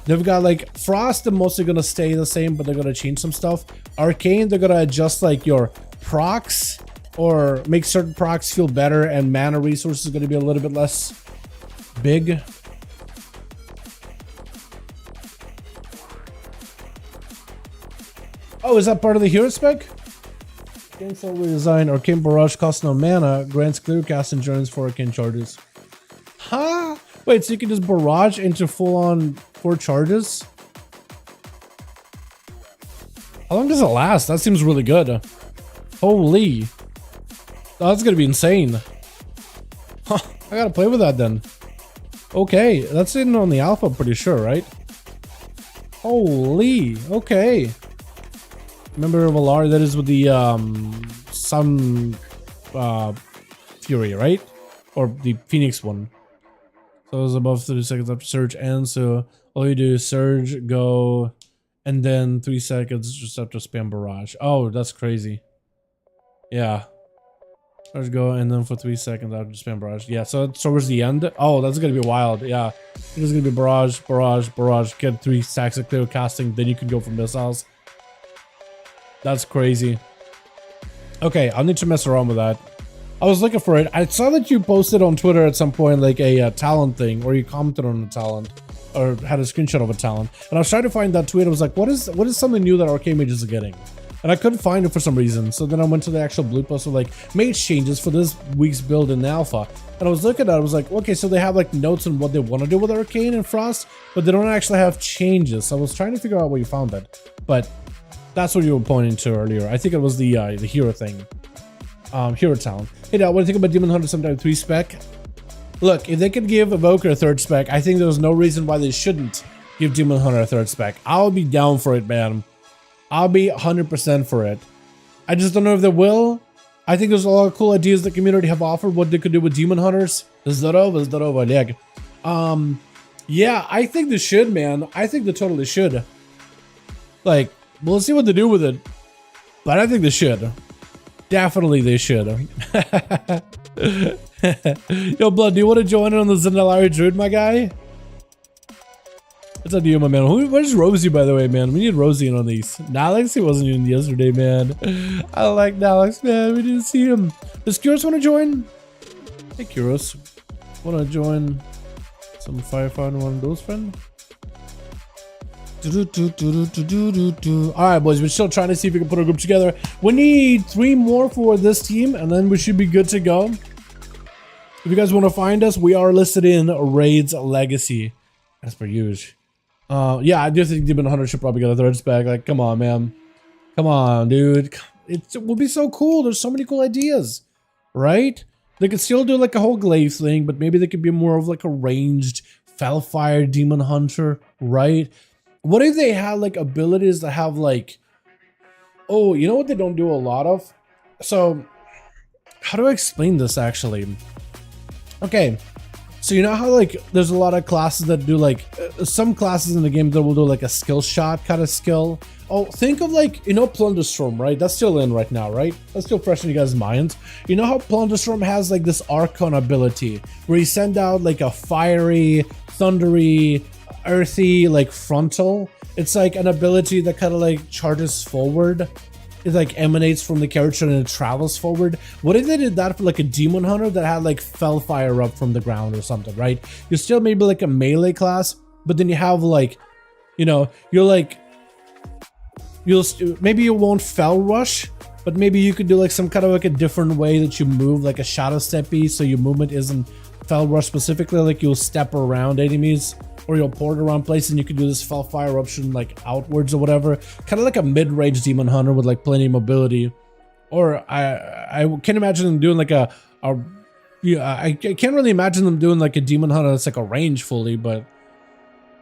they've got like Frost, they're mostly gonna stay the same, but they're gonna change some stuff. Arcane, they're gonna adjust like your procs or make certain procs feel better, and mana resources are gonna be a little bit less big. Oh, is that part of the hero spec? Arcane Soul redesign. Arcane Barrage costs no mana, grants clear cast endurance for arcane charges. Huh? Wait, so you can just barrage into full-on 4 charges? How long does it last? That seems really good. Holy. Oh, that's gonna be insane. Huh, I gotta play with that then. Okay, that's in on the alpha, pretty sure, right? Holy, okay. Remember Valar, that is with the Sun Fury, right? Or the Phoenix one. So it was above 30 seconds after surge ends, so all you do is surge, go, and then 3 seconds just after spam barrage. Oh, that's crazy. Yeah. Surge, go, and then for 3 seconds after spam barrage. Yeah, so towards the end. Oh, that's gonna be wild. Yeah. It's gonna be barrage, barrage, barrage, get 3 stacks of clear casting, then you can go for missiles. That's crazy. Okay, I'll need to mess around with that. I was looking for it. I saw that you posted on Twitter at some point like a talent thing, or you commented on a talent, or had a screenshot of a talent. And I was trying to find that tweet. I was like, what is something new that Arcane Mages are getting? And I couldn't find it for some reason. So then I went to the actual blue post of like mage changes for this week's build in alpha. And I was looking at it, I was like, okay, so they have like notes on what they want to do with Arcane and Frost, but they don't actually have changes. So I was trying to figure out where you found that. But that's what you were pointing to earlier. I think it was the hero thing. Hero talent. Hey, what do you think about Demon Hunter Sometime 3 spec? Look, if they could give Evoker a third spec, I think there's no reason why they shouldn't give Demon Hunter a third spec. I'll be down for it, man. I'll be 100% for it. I just don't know if they will. I think there's a lot of cool ideas the community have offered what they could do with Demon Hunters. Yeah, I think they should, man. I think they totally should. Like, we'll see what they do with it. But I think they should. Definitely they should. Yo, Blood, do you want to join in on the Zendalari Druid, my guy? What's up to you, my man? Where's Rosie, by the way, man? We need Rosie in on these. Nalex, he wasn't in yesterday, man. I like Nalex, man. We didn't see him. Does Kyros want to join? Hey, Kyros. Want to join some 5V5 1v1 DUELS, friend? Alright, boys, we're still trying to see if we can put a group together. We need 3 more for this team, and then we should be good to go. If you guys want to find us, we are listed in Raids Legacy, as per usual. Yeah, I do think Demon Hunter should probably get a third spec. Like, come on, man. Come on, dude. It would be so cool. There's so many cool ideas, right? They could still do like a whole glaive thing, but maybe they could be more of like a ranged Felfire Demon Hunter, right? What if they had like abilities that have like, oh, you know what they don't do a lot of? So, how do I explain this actually? Okay. So you know how like there's a lot of classes that do like some classes in the game that will do like a skill shot kind of skill. Oh, think of like, you know, Plunderstorm, right? That's still in right now, right? That's still fresh in you guys' minds. You know how Plunderstorm has like this Archon ability where you send out like a fiery, thundery, earthy, like frontal. It's like an ability that kind of like charges forward. It like emanates from the character and it travels forward. What if they did that for like a Demon Hunter that had like Felfire up from the ground or something, right? You're still maybe like a melee class, but then you have like, you know, you're like, maybe you won't Fel Rush, but maybe you could do like some kind of like a different way that you move, like a Shadow Steppy, so your movement isn't Fel Rush specifically, like you'll step around enemies. Or you'll port around places and you can do this Felfire eruption like outwards or whatever. Kind of like a mid-range Demon Hunter with like plenty of mobility. Or I can't imagine them doing like I can't really imagine them doing like a Demon Hunter that's like a range fully, but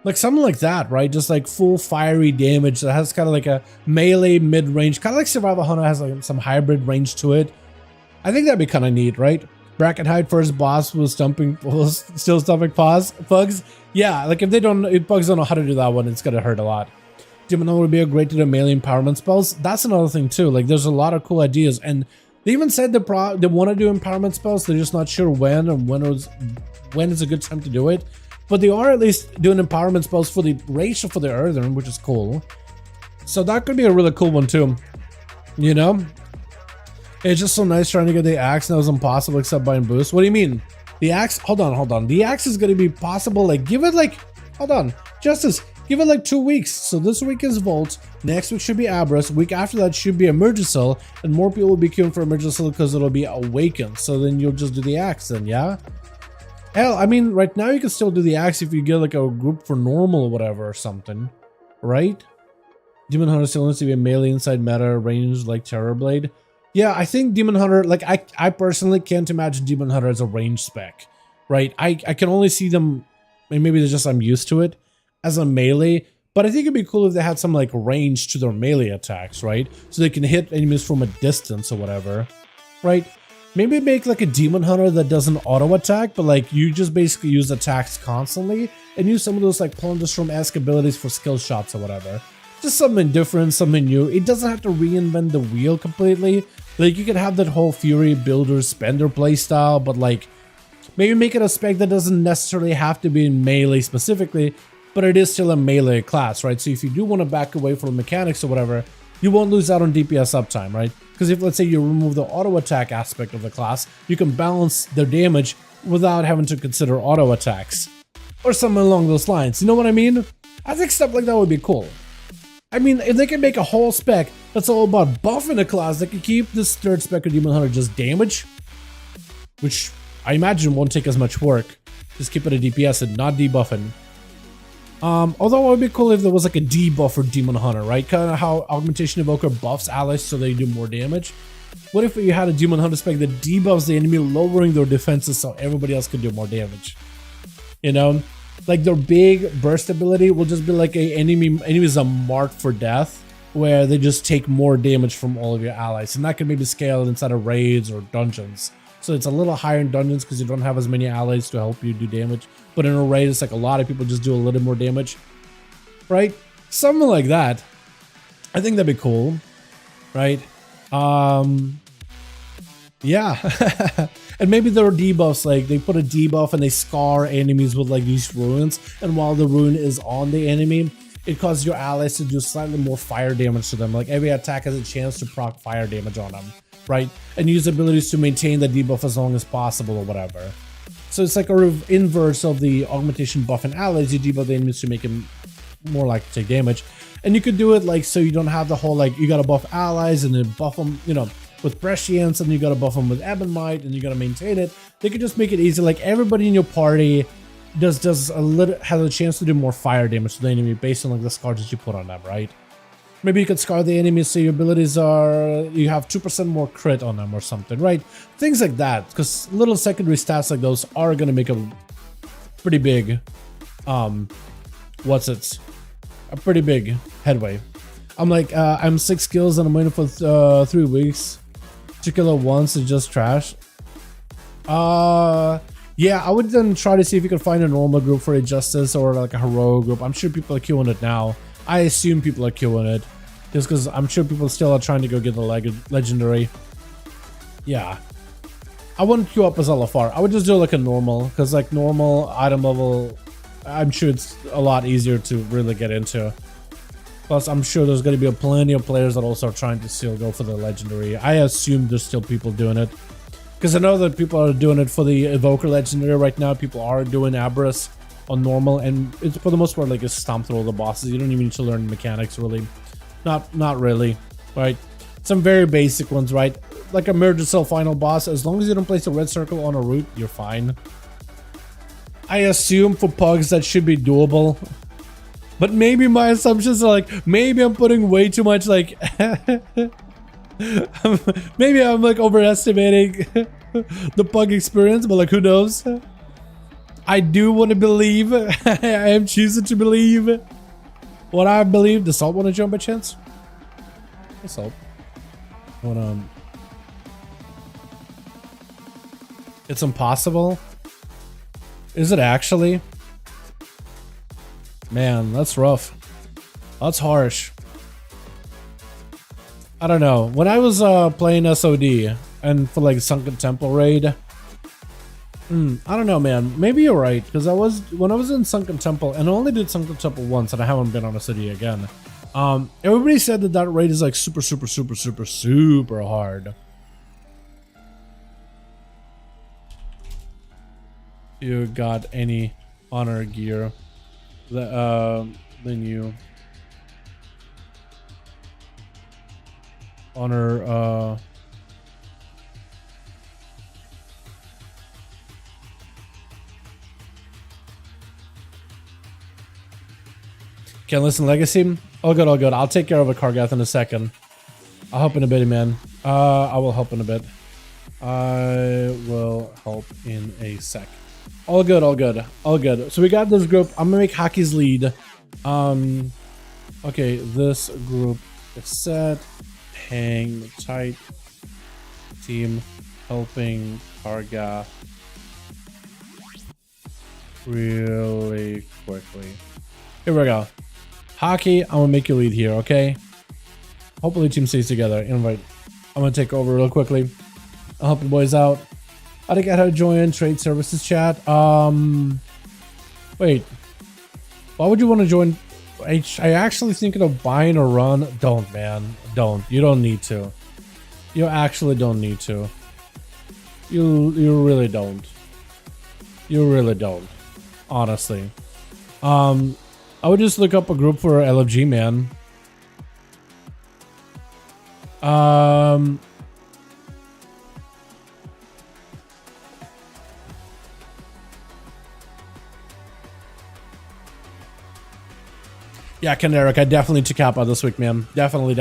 like something like that, right? Just like full fiery damage that has kind of like a melee mid-range, kind of like Survival Hunter has like some hybrid range to it. I think that'd be kind of neat, right? Bracket height first boss was still stumping pugs. Yeah, like if bugs don't know how to do that one, it's gonna hurt a lot. Demon Hunter would be a great to do melee empowerment spells. That's another thing too. Like there's a lot of cool ideas, and they even said they want to do empowerment spells. They're just not sure when and when is a good time to do it. But they are at least doing empowerment spells for the racial for the Earthen, which is cool. So that could be a really cool one too. You know. It's just so nice trying to get the axe, and it was impossible except buying boost. What do you mean? The axe? Hold on. The axe is going to be possible. Like, give it like, hold on. Justice, give it like 2 weeks. So this week is Volt. Next week should be Abras. Week after that should be Emergicil. And more people will be queuing for Emergicil because it'll be Awakened. So then you'll just do the axe then, yeah? Hell, I mean, right now you can still do the axe if you get like a group for normal or whatever or something. Right? Demon Hunter still needs to be a melee inside meta range like Terrorblade. Yeah, I think Demon Hunter, like I personally can't imagine Demon Hunter as a range spec, right? I can only see them, and maybe it's just I'm used to it, as a melee, but I think it'd be cool if they had some like range to their melee attacks, right? So they can hit enemies from a distance or whatever, right? Maybe make like a Demon Hunter that doesn't auto attack, but like you just basically use attacks constantly and use some of those like Plunderstorm-esque abilities for skill shots or whatever. Just something different, something new. It doesn't have to reinvent the wheel completely. Like you can have that whole Fury Builder Spender playstyle, but like maybe make it a spec that doesn't necessarily have to be in melee specifically, but it is still a melee class, right? So if you do want to back away from mechanics or whatever, you won't lose out on DPS uptime, right? Because if let's say you remove the auto attack aspect of the class, you can balance their damage without having to consider auto attacks or something along those lines. You know what I mean? I think stuff like that would be cool. I mean, if they can make a whole spec that's all about buffing a class, they can keep this third spec of Demon Hunter just damage, which I imagine won't take as much work. Just keep it a DPS and not debuffing. Although it would be cool if there was like a debuff for Demon Hunter, right? Kind of how Augmentation Evoker buffs allies so they do more damage. What if you had a Demon Hunter spec that debuffs the enemy, lowering their defenses so everybody else could do more damage? You know, like their big burst ability will just be like enemies are marked for death, where they just take more damage from all of your allies, and that can maybe scale inside of raids or dungeons. So it's a little higher in dungeons because you don't have as many allies to help you do damage. But in a raid, it's like a lot of people just do a little more damage, right? Something like that. I think that'd be cool, right? Yeah. And maybe there are debuffs, like they put a debuff and they scar enemies with like these runes, and while the rune is on the enemy, it causes your allies to do slightly more fire damage to them. Like every attack has a chance to proc fire damage on them, right? And use abilities to maintain the debuff as long as possible or whatever. So it's like a inverse of the augmentation buff in allies. You debuff the enemies to make them more likely to take damage. And you could do it like so you don't have the whole like you gotta buff allies and then buff them, you know, with prescience, and you gotta buff them with Ebonite, and you gotta maintain it. They could just make it easy. Like everybody in your party has a chance to do more fire damage to the enemy based on like the scars that you put on them, right? Maybe you could scar the enemy so your abilities are, you have 2% more crit on them or something, right? Things like that, because little secondary stats like those are gonna make a pretty big, a pretty big headway. I'm like, I'm 6 kills and I'm waiting for 3 weeks to kill it once. It's just trash. Yeah, I would then try to see if you could find a normal group for a Justice or like a heroic group. I'm sure people are queuing it now. I assume people are queuing it just because I'm sure people still are trying to go get the legendary. Yeah, I wouldn't queue up as LFR. I would just do like a normal, because like normal item level, I'm sure it's a lot easier to really get into. Plus, I'm sure there's going to be plenty of players that also are trying to still go for the legendary. I assume there's still people doing it, because I know that people are doing it for the Evoker legendary right now. People are doing Aberrus on normal, and it's for the most part like a stomp through all the bosses. You don't even need to learn mechanics really. Not really, right? Some very basic ones, right? Like a Merge Cell final boss, as long as you don't place a red circle on a route, you're fine. I assume for pugs that should be doable. But maybe my assumptions are like, maybe I'm putting way too much like maybe I'm like overestimating the pug experience, but like who knows? I do want to believe. I am choosing to believe what I believe. Does Salt want to jump by chance? Hey Salt. It's impossible? Is it actually? Man, that's rough. That's harsh. I don't know. When I was playing SOD and for like Sunken Temple raid, I don't know, man. Maybe you're right, because when I was in Sunken Temple, and I only did Sunken Temple once, and I haven't been on a city again. Everybody said that raid is like super hard. You got any honor gear? Then you honor can't listen legacy. All good, all good. I'll take care of a Kargath in a second. I'll help in a bit, man. I will help in a bit. I will help in a sec. All good, all good, all good. So we got this group. I'm gonna make Haki's lead. Okay, this group is set. Hang tight. Team helping Kargath really quickly. Here we go. Haki, I'm gonna make you lead here, okay? Hopefully team stays together. Invite. I'm gonna take over real quickly. I'll help the boys out. I think I had to join trade services chat. Wait. Why would you want to join? I actually thinking of buying a run. Don't, man. Don't. You don't need to. You actually don't need to. You really don't. You really don't. Honestly. I would just look up a group for LFG, man. Yeah, Ken Eric, I definitely took Kappa this week, man. Definitely.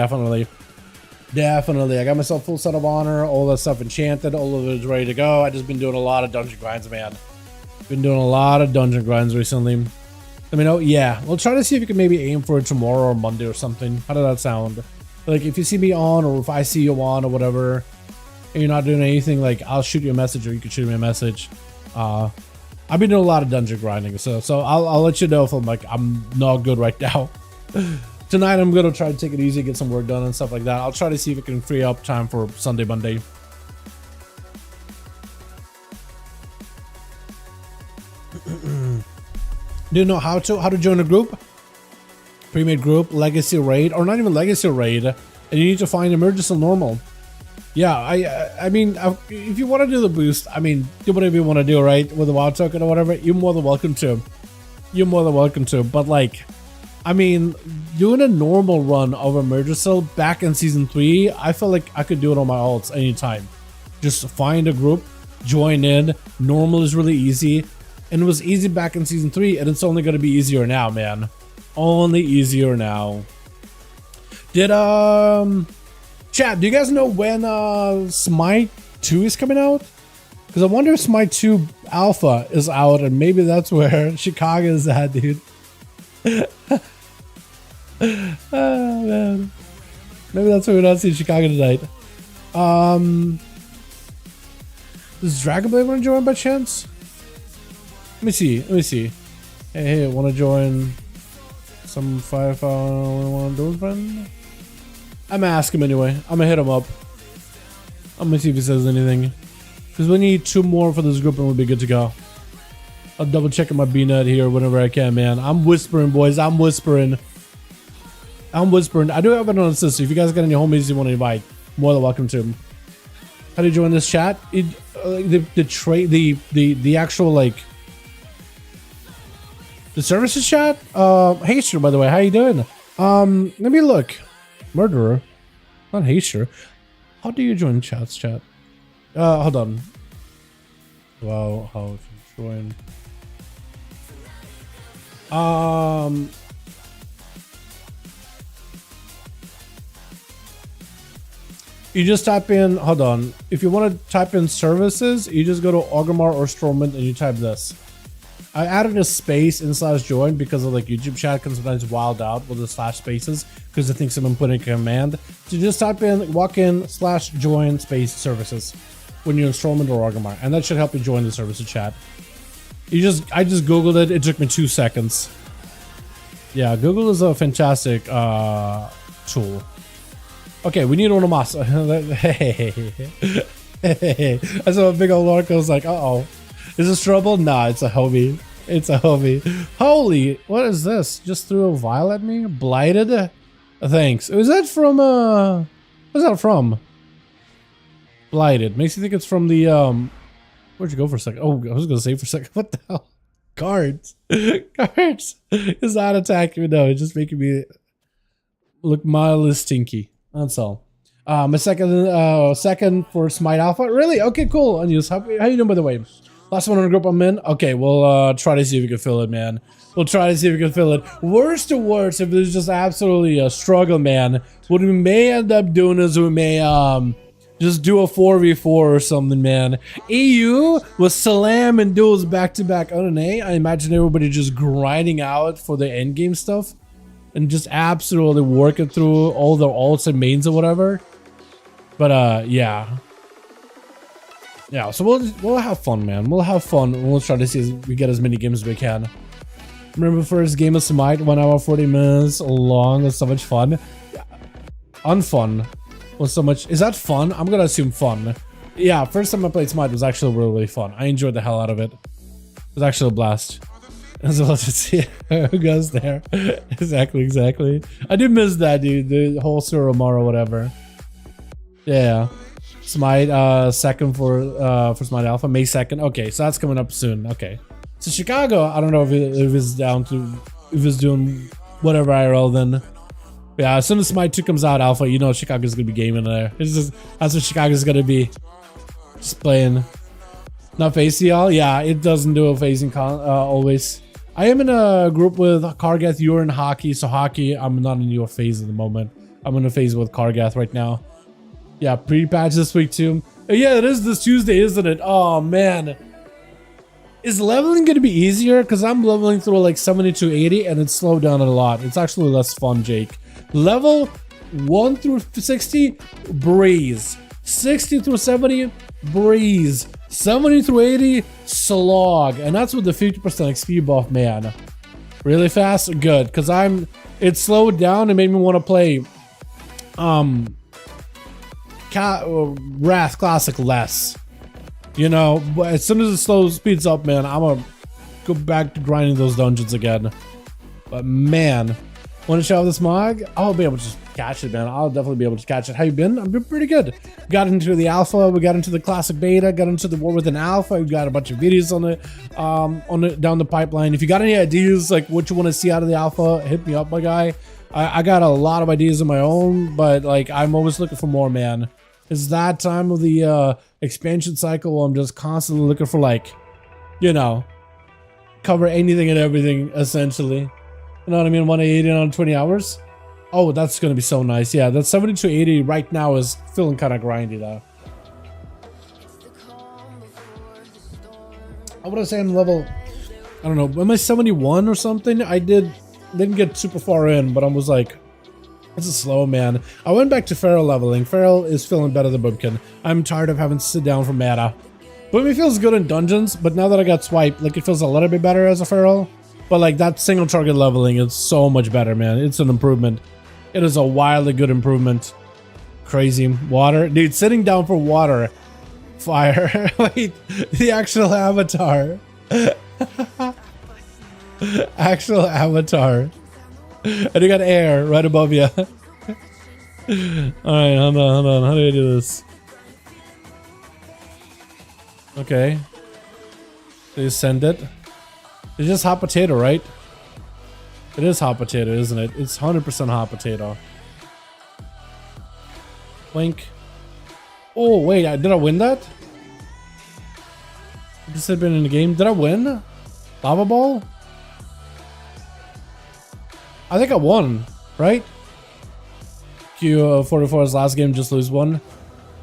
Definitely. I got myself full set of honor, all that stuff enchanted, all of it is ready to go. I just been doing a lot of dungeon grinds, man. Been doing a lot of dungeon grinds recently. Let me know. Yeah, we'll try to see if we can maybe aim for it tomorrow or Monday or something. How does that sound? Like, if you see me on, or if I see you on, or whatever, and you're not doing anything, like, I'll shoot you a message, or you can shoot me a message. I've been doing a lot of dungeon grinding, so I'll let you know if I'm not good right now. Tonight I'm gonna try to take it easy, get some work done and stuff like that. I'll try to see if I can free up time for Sunday, Monday. Do you know how to join a group? Pre-made group, legacy raid, or not even legacy raid, and you need to find emergency normal. Yeah, I mean, if you want to do the boost, I mean, do whatever you want to do, right? With the WoW token or whatever, you're more than welcome to. You're more than welcome to. But like, I mean, doing a normal run of Emergency back in Season 3, I feel like I could do it on my alts anytime. Just find a group, join in. Normal is really easy. And it was easy back in Season 3, and it's only going to be easier now, man. Only easier now. Did, chat, do you guys know when, Smite 2 is coming out? Because I wonder if Smite 2 Alpha is out, and maybe that's where Chicago is at, dude. Oh, man. Maybe that's why we're not seeing Chicago tonight. Does Dragonflight want to join by chance? Let me see. Hey, want to join some 5V5 1V1 DUELS friend? I'm gonna ask him anyway. I'm gonna hit him up. I'm gonna see if he says anything. Because we need 2 more for this group and we'll be good to go. I'll double check my BNet here whenever I can, man. I'm whispering, boys. I'm whispering. I do have an assist. If you guys got any homies you want to invite, more than welcome to them. How do you join this chat? The actual, like, the services chat? Hey, sir, by the way, how you doing? Let me look. Murderer. Not Haster. How do you join chats, chat? Hold on. Wow, how to join. You just type in, hold on. If you want to type in services, you just go to Orgrimmar or Stormont and you type this. I added a space in /join because of like YouTube chat can sometimes wild out with the /spaces because I think someone put in a command. So just type in walk-in /join space services when you're in Stormont or Orgrimmar, and that should help you join the services chat. I just googled it. It took me 2 seconds. Yeah, Google is a fantastic tool. Okay, we need Onomas. Hey. I saw a big old article. I was like, uh-oh. Is this trouble? Nah, it's a homie. It's a homie. Holy, what is this? Just threw a vial at me? Blighted? Thanks. Is that from, what's that from? Blighted. Makes you think it's from the, where'd you go for a second? Oh, I was gonna say for a second. What the hell? Cards. Cards. It's not attacking me, no. It's just making me look mildly stinky. That's all. My second for Smite Alpha. Really? Okay, cool. Unused. How you doing, by the way? Last one on the group I'm in. Okay, we'll try to see if we can fill it, man. We'll try to see if we can fill it. Worst to worst, if there's just absolutely a struggle, man, what we may end up doing is we may just do a 4v4 or something, man. EU with Salam and Duels back-to-back NA. I imagine everybody just grinding out for the endgame stuff and just absolutely working through all the alts and mains or whatever. But yeah. Yeah, so we'll have fun, man. We'll have fun. We'll try to see if we get as many games as we can. Remember first game of Smite, 1 hour 40 minutes long. It was so much fun. Yeah. Unfun was so much. Is that fun? I'm gonna assume fun. Yeah, first time I played Smite was actually really, really fun. I enjoyed the hell out of it. It was actually a blast. So let's just see who goes there. Exactly. I did miss that, dude. The whole Suromar or whatever. Yeah. Smite second for Smite Alpha, May 2nd. Okay, so that's coming up soon. Okay, so Chicago, I don't know if it's down to if it's doing whatever IRL then. Yeah, as soon as Smite 2 comes out Alpha, you know Chicago's gonna be gaming there. It's just that's what Chicago's gonna be. Just playing. Not face y'all. Yeah, it doesn't do a phasing always. I am in a group with Kargath. You're in hockey, so hockey. I'm not in your phase at the moment. I'm in a phase with Kargath right now. Yeah, pre-patch this week too. Yeah, it is this Tuesday, isn't it? Oh man. Is leveling gonna be easier? Because I'm leveling through like 70 to 80 and it's slowed down a lot. It's actually less fun, Jake. Level 1 through 60, breeze. 60 through 70, breeze. 70 through 80, slog. And that's with the 50% XP buff, man. Really fast? Good. Because it slowed down and made me want to play Wrath Classic less. You know, but as soon as it speeds up, man, I'm gonna go back to grinding those dungeons again. But man, want to show this mod? I'll be able to just catch it, man. I'll definitely be able to catch it. How you been? I've been pretty good. Got into the alpha, we got into the classic beta, got into the war within alpha. We got a bunch of videos on it down the pipeline. If you got any ideas like what you want to see out of the alpha, hit me up, my guy. I got a lot of ideas of my own, but like I'm always looking for more, man. It's that time of the expansion cycle. I'm just constantly looking for, like, you know, cover anything and everything essentially. You know what I mean? 180 on 20 hours. Oh, that's gonna be so nice. Yeah, that 70 to 80 right now is feeling kind of grindy though. I want to say I'm level, I don't know, am I 71 or something? I didn't get super far in, but I was like, this is slow, man. I went back to Feral leveling. Feral is feeling better than Boomkin. I'm tired of having to sit down for mana. Boomkin feels good in dungeons, but now that I got swiped, like it feels a little bit better as a Feral. But like that single target leveling is so much better, man. It's an improvement. It is a wildly good improvement. Crazy. Water. Dude, sitting down for water. Fire. Wait, the actual avatar. Actual avatar. And you got air right above you. Alright, hold on. How do I do this? Okay. They send it. It's just hot potato, right? It is hot potato, isn't it? It's 100% hot potato. Blink. Oh, wait, did I win that? I just had been in the game. Did I win? Lava ball? I think I won, right? Q44's last game, just lose one.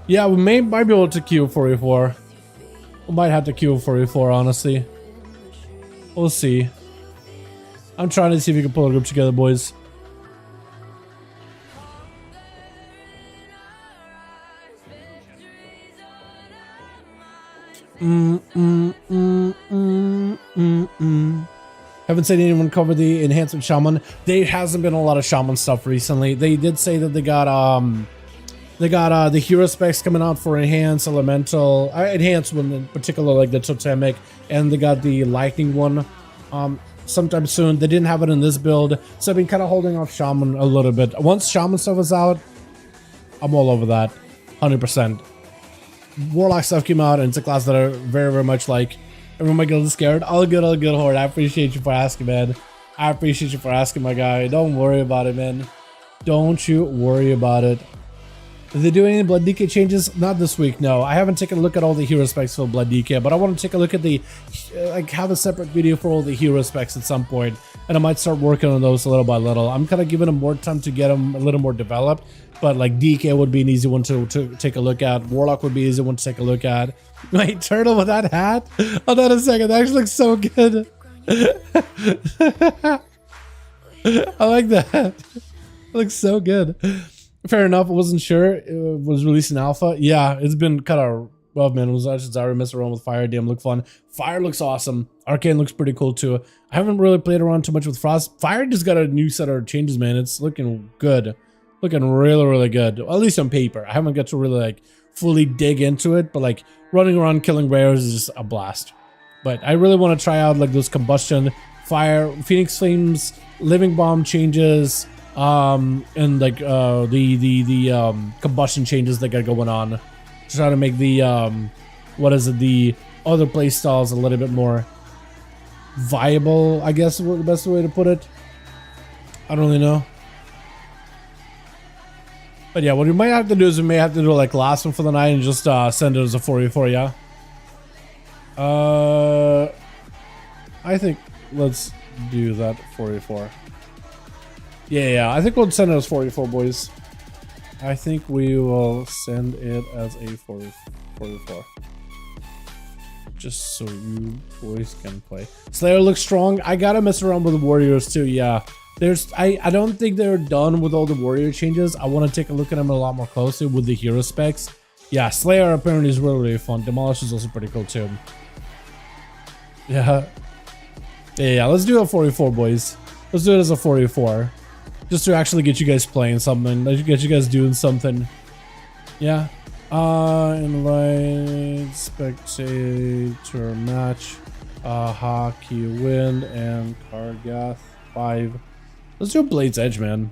Yeah, we might be able to Q44. We might have to Q44, honestly. We'll see. I'm trying to see if we can pull a group together, boys. Haven't seen anyone cover the enhancement shaman. There hasn't been a lot of shaman stuff recently. They did say that they got the hero specs coming out for enhanced elemental, enhanced one in particular, like the totemic, and they got the lightning one sometime soon. They didn't have it in this build, so I've been kind of holding off shaman a little bit. Once shaman stuff is out, I'm all over that, 100%. Warlock stuff came out, and it's a class that I very, very much like. Everyone might get scared. All good, Horde. I appreciate you for asking, man. I appreciate you for asking, my guy. Don't worry about it, man. Don't you worry about it. Did they do any Blood DK changes? Not this week, no. I haven't taken a look at all the hero specs for Blood DK, but I want to take a look at the, like, have a separate video for all the hero specs at some point, and I might start working on those little by little. I'm kind of giving them more time to get them a little more developed, but like DK would be an easy one to take a look at. Warlock would be an easy one to take a look at. Wait, turtle with that hat? Hold on a second, that actually looks so good. I like that. It looks so good. Fair enough, I wasn't sure it was released in alpha. Yeah, it's been kind of rough, man. It was actually Zyra mess around with Fire. Damn, look fun. Fire looks awesome. Arcane looks pretty cool too. I haven't really played around too much with Frost. Fire just got a new set of changes, man. It's looking good. Looking really, really good. At least on paper. I haven't got to really like fully dig into it, but like running around killing rares is just a blast. But I really want to try out like those combustion, fire, Phoenix Flames, Living Bomb changes, and like the combustion changes that got going on to try to make the the other play styles a little bit more viable, I guess is the best way to put it. I don't really know. But yeah, what we might have to do is we may have to do like last one for the night and just send it as a 4v4, yeah? I think let's do that 4v4. Yeah, I think we'll send it as 4v4, boys. I think we will send it as a 4v4. Just so you boys can play. Slayer looks strong. I gotta mess around with the warriors too, yeah. I don't think they're done with all the warrior changes. I want to take a look at them a lot more closely with the hero specs. Yeah, Slayer apparently is really, really fun. Demolish is also pretty cool too. Yeah. Yeah, let's do a 4v4, boys. Let's do it as a 4v4. Just to actually get you guys playing something. Let's get you guys doing something. Yeah. Invite spectator match. Hockey win and Kargath 5. Let's do a Blades Edge, man.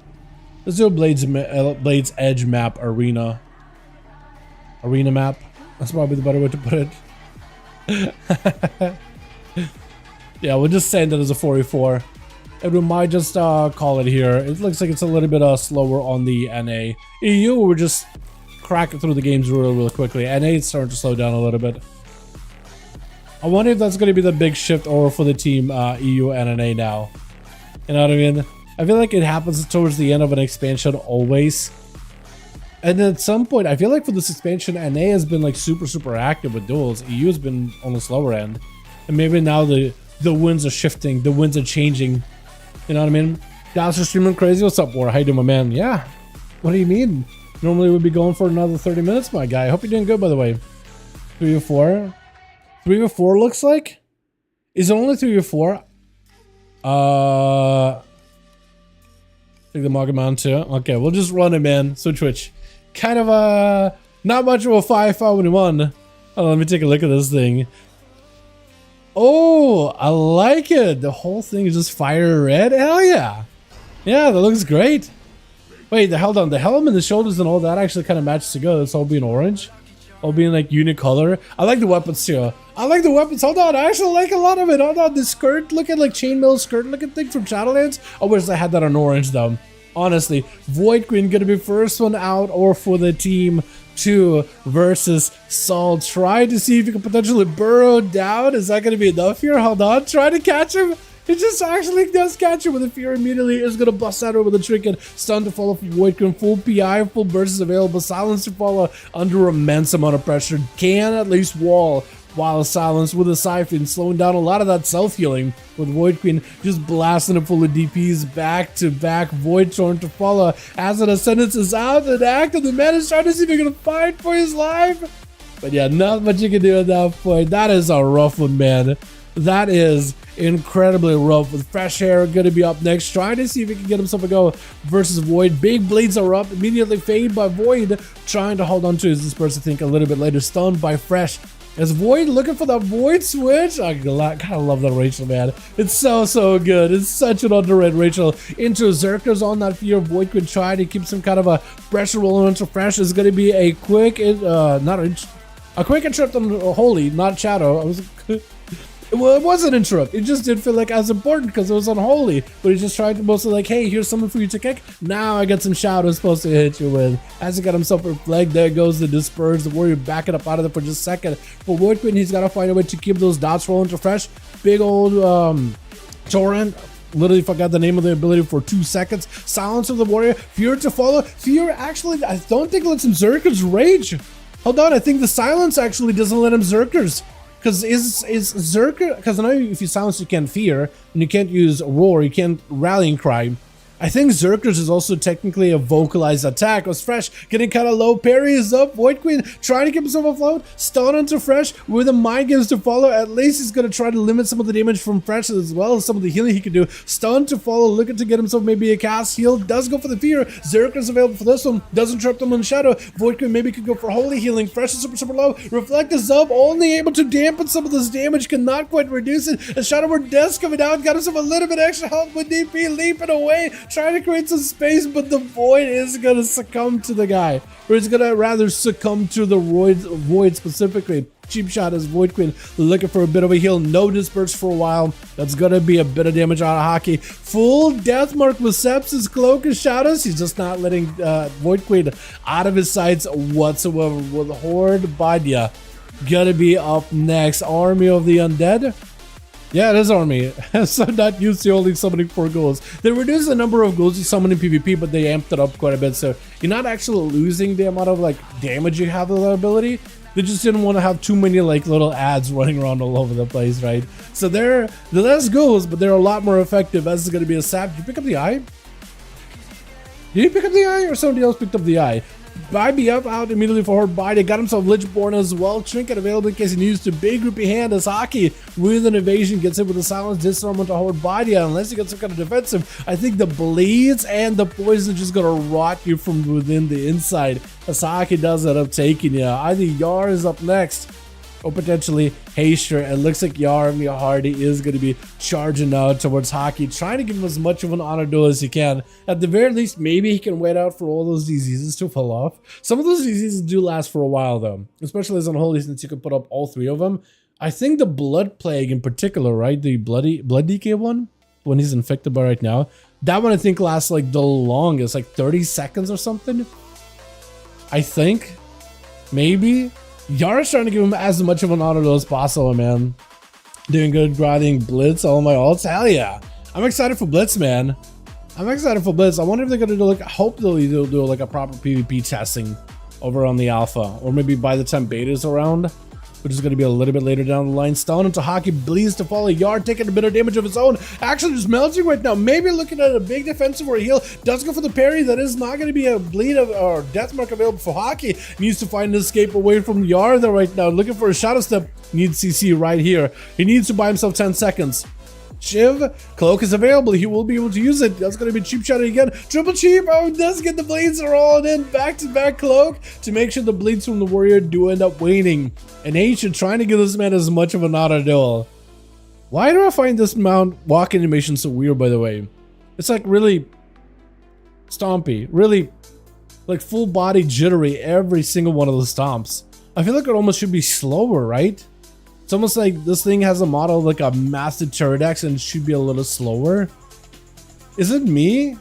Let's do a Blades Edge map arena. Arena map. That's probably the better way to put it. Yeah, we'll just send it as a 4v4. And we might just call it here. It looks like it's a little bit slower on the NA. EU, we're just cracking through the games really quickly. NA is starting to slow down a little bit. I wonder if that's going to be the big shift over for the team EU and NA now. You know what I mean? I feel like it happens towards the end of an expansion always. And then at some point, I feel like for this expansion, NA has been like super active with duels. EU has been on the slower end. And maybe now the winds are shifting. The winds are changing. You know what I mean? Guys are streaming crazy. What's up, War? How you doing, my man? Yeah. What do you mean? Normally we'd be going for another 30 minutes, my guy. I hope you're doing good, by the way. 3 or 4? 3 or 4 looks like? Is it only 3 or 4? Take the Market Mountain too. Okay, we'll just run it, man. So Twitch. Kind of not much of a 5v5 1v1. Oh, let me take a look at this thing. Oh, I like it. The whole thing is just fire red. Hell yeah. Yeah, that looks great. Wait, hold on. The helm and the shoulders and all that actually kind of matches together. It's all being orange. All being like unicolor. I like the weapons too. I like the weapons. Hold on. I actually like a lot of it. Hold on. The skirt looking like chainmail skirt looking thing from Shadowlands. I wish I had that on orange though. Honestly, Void Queen gonna be first one out or for the team 2 versus Saul. Try to see if you can potentially burrow down. Is that gonna be enough here? Hold on. Try to catch him. It just actually does catch him with a fear immediately. Is gonna bust out over the trinket. Stun to follow from Void Queen. Full PI, full burst is available. Silence to follow under immense amount of pressure. Can at least wall while silenced with a siphon, slowing down a lot of that self-healing with Void Queen just blasting it full of DPs back to back. Void Torrent to follow as an Ascendance is out and active. The man is trying to see if he can fight for his life. But yeah, not much you can do at that point. That is a rough one, man. That is incredibly rough. With Fresh Hair going to be up next, trying to see if he can get himself a go versus Void. Big blades are up, immediately fade by Void, trying to hold on to his disperse, I think, a little bit later. Stunned by Fresh. As Void looking for the Void switch. I kind of love that Rachel, man. It's so good. It's such an underrated Rachel. Into Zerkers on that fear. Void could try to keep some kind of a pressure rolling into Fresh. It's going to be a quick, a quick interrupt on Holy, not Shadow. Well, it was an interrupt. It just didn't feel like as important because it was unholy. But he's just trying to mostly like, hey, here's something for you to kick. Now I got some shadows supposed to hit you with. As he got himself a flag, there goes the disperse. The warrior backing up out of there for just a second. For Void Queen, he's got to find a way to keep those dots rolling to Fresh. Big old torrent. Literally forgot the name of the ability for 2 seconds. Silence of the warrior. Fear to follow. Fear actually, I don't think lets him Zerkers rage. Hold on, I think the silence actually doesn't let him Zerkers. Because is Zerker, because I know if you silence you can't fear, and you can't use roar, you can't rallying cry. I think Zerkers is also technically a vocalized attack. Was Fresh getting kind of low. Parry is up. Void Queen trying to keep himself afloat. Stun onto Fresh with the mind games to follow. At least he's going to try to limit some of the damage from Fresh as well as some of the healing he can do. Stun to follow. Looking to get himself maybe a cast heal. Does go for the fear. Zerkers available for this one. Doesn't trap them in shadow. Void Queen maybe could go for holy healing. Fresh is super low. Reflect is up. Only able to dampen some of this damage. Cannot quite reduce it. A Shadow Word Death coming out. Got himself a little bit extra health with DP. Leaping away. Trying to create some space, but the Void is gonna succumb to the guy, or he's gonna rather succumb to the Void specifically. Cheap shot as Void Queen looking for a bit of a heal. No disperse for a while. That's gonna be a bit of damage out of hockey. Full death mark with Sepsis, Cloak, and Shadows. He's just not letting Void Queen out of his sights whatsoever. With Horde Badya gonna be up next. Army of the Undead. Yeah, it is army. So not used to only summoning 4 ghouls. They reduced the number of ghouls you summon in PvP, but they amped it up quite a bit. So you're not actually losing the amount of like damage you have with that ability. They just didn't want to have too many like little ads running around all over the place, right? So they're less ghouls, but they're a lot more effective. As is going to be a sap. Did you pick up the eye? Did you pick up the eye, or somebody else picked up the eye? IBF out immediately for Horde Body. Got himself Lichborn as well. Trinket available in case he needs to. Big groupie hand as Hockey with an evasion gets hit with a silence disarm onto Horde Body. Unless you get some kind of defensive, I think the bleeds and the poison are just gonna rot you from within the inside. As Hockey does end up taking you. I think Yar is up next. Or potentially Haster. It looks like Yarmy Hardy is going to be charging out towards Hockey, trying to give him as much of an honor duel as he can. At the very least, maybe he can wait out for all those diseases to fall off. Some of those diseases do last for a while though, especially as Unholy, since you can put up all 3 of them. I think the Blood Plague in particular, right? The Blood Decay one, when he's infected by right now, that one I think lasts like the longest, like 30 seconds or something. I think, maybe. Yara's trying to give him as much of an auto as possible, man. Doing good, grinding Blitz, all my ults. Hell yeah. I'm excited for Blitz, man. I'm excited for Blitz. I wonder if they're going to do like, hopefully they'll do like a proper PvP testing over on the alpha. Or maybe by the time beta is around, which is going to be a little bit later down the line. Stone into Hockey, bleeds to follow. Yard taking a bit of damage of his own. Actually just melting right now. Maybe looking at a big defensive or a heal. Does go for the parry. That is not going to be a bleed or death mark available for Hockey. Needs to find an escape away from Yard there right now. Looking for a shadow step. Needs CC right here. He needs to buy himself 10 seconds. Shiv, Cloak is available. He will be able to use it. That's going to be cheap shot again. Triple cheap. Oh, he does get the blades are all in. Back-to-back Cloak to make sure the bleeds from the warrior do end up waning. And H trying to give this man as much of an auto duel. Why do I find this mount walk animation so weird, by the way? It's like really stompy. Really like full body jittery every single one of the stomps. I feel like it almost should be slower, right? It's almost like this thing has a model like a massive Pterodax and it should be a little slower. Is it me?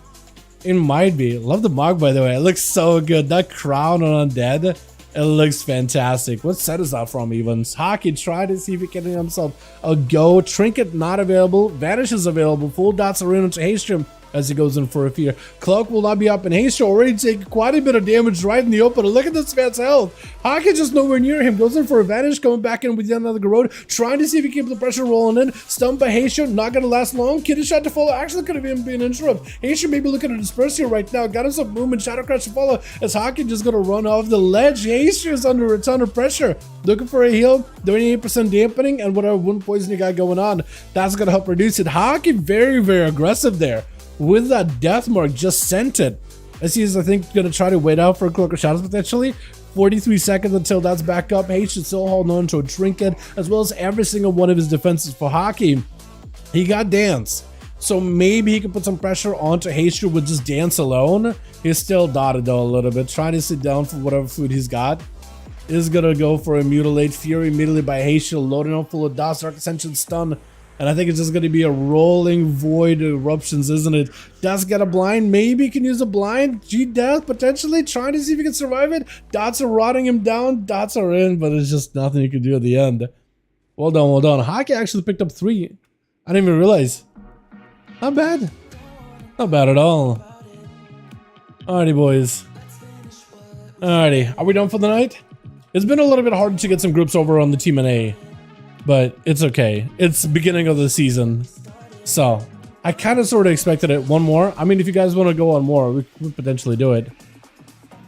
It might be. Love the mog, by the way. It looks so good. That crown on Undead, it looks fantastic. What set is that from even? Hockey tried to see if he can get himself a go. Trinket not available. Vanish is available. Full dots are into Haystrom as he goes in for a fear. Cloak will not be up, and Haster already taking quite a bit of damage right in the open. Look at this man's health. Hockey just nowhere near him. Goes in for a Vanish, coming back in with yet another Garrod, trying to see if he can keep the pressure rolling in. Stunned by Haster, not gonna last long. Kid is shot to follow. Actually could have even been an interrupt. Haster maybe looking to disperse here right now. Got himself movement, Shadow Crash to follow as Hockey just gonna run off the ledge. Haster is under a ton of pressure. Looking for a heal, 28% dampening, and whatever wound poison you got going on, that's gonna help reduce it. Hockey very, very aggressive there. With that death mark, just sent it. As he is, I think, going to try to wait out for a Cloak of Shadows potentially. 43 seconds until that's back up. H should still hold on to a Trinket, as well as every single one of his defenses for Hockey. He got Dance, so maybe he can put some pressure onto Haster with just Dance alone. He's still dotted though a little bit, trying to sit down for whatever food he's got. Is going to go for a Mutilate Fury immediately by Haster, loading up full of dots, Dark Ascension stun. And I think it's just going to be a rolling void eruptions, isn't it? Does get a blind, maybe can use a blind. G-Death potentially trying to see if he can survive it. Dots are rotting him down. Dots are in, but it's just nothing you can do at the end. Well done, well done. Hockey actually picked up 3. I didn't even realize. Not bad. Not bad at all. Alrighty, boys. Alrighty, are we done for the night? It's been a little bit hard to get some groups over on the Team NA. But it's okay. It's the beginning of the season. So, I kind of sort of expected it. One more. I mean, if you guys want to go on more, we could potentially do it.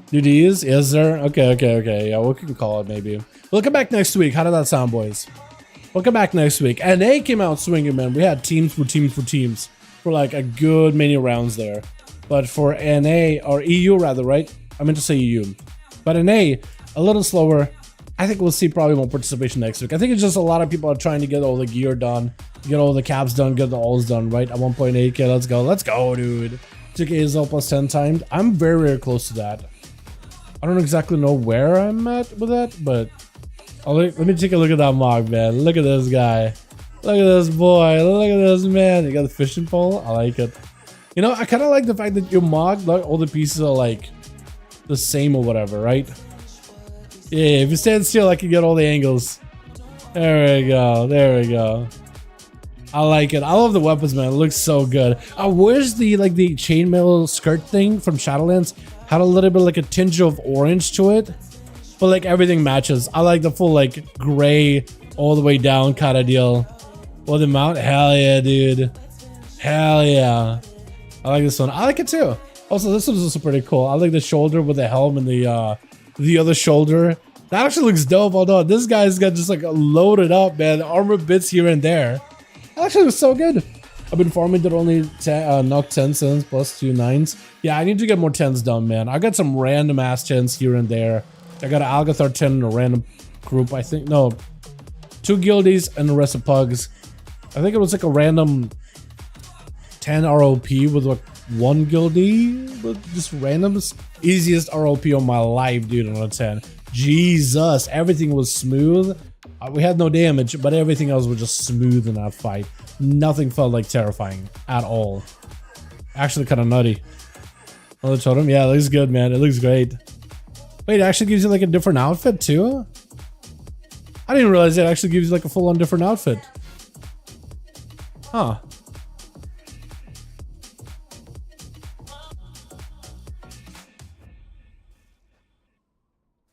Do these? Is there? Okay. Yeah, we can call it maybe. We'll come back next week. How did that sound, boys? We'll come back next week. NA came out swinging, man. We had teams for like a good many rounds there. But for NA, or EU rather, right? I meant to say EU. But NA, a little slower. I think we'll see probably more participation next week. I think it's just a lot of people are trying to get all the gear done, get all the caps done, get the alls done, right? At 1.8k, let's go. Let's go, dude. 2k is all plus 10 times. I'm very, very close to that. I don't exactly know where I'm at with that, but let me take a look at that mog, man. Look at this guy. Look at this boy. Look at this man. You got the fishing pole. I like it. You know, I kind of like the fact that your mog, like all the pieces are like the same or whatever, right? Yeah, if you stand still, I can get all the angles. There we go. There we go. I like it. I love the weapons, man. It looks so good. Where's the like the chainmail skirt thing from Shadowlands? Had a little bit like a tinge of orange to it, but like everything matches. I like the full like gray all the way down kind of deal. Well, the mount, hell yeah, dude. Hell yeah. I like this one. I like it too. Also, this one's also pretty cool. I like the shoulder with the helm and the other shoulder. That actually looks dope. Although this guy's got just like loaded up, man. Armor bits here and there. That actually looks so good. I've been farming that only knock 10 cents plus 2 9s. Yeah, I need to get more 10s done, man. I got some random ass 10s here and there. I got an Algathar 10 in a random group, I think. No, 2 guildies and the rest of pugs. I think it was like a random 10 ROP with like 1 guildie, but just random. Easiest ROP on my life, dude, on a 10. Jesus, everything was smooth. We had no damage, but everything else was just smooth in that fight. Nothing felt like terrifying at all. Actually kind of nutty. Another totem? Yeah, it looks good, man. It looks great. Wait, it actually gives you like a different outfit too? I didn't realize it actually gives you like a full-on different outfit. Huh.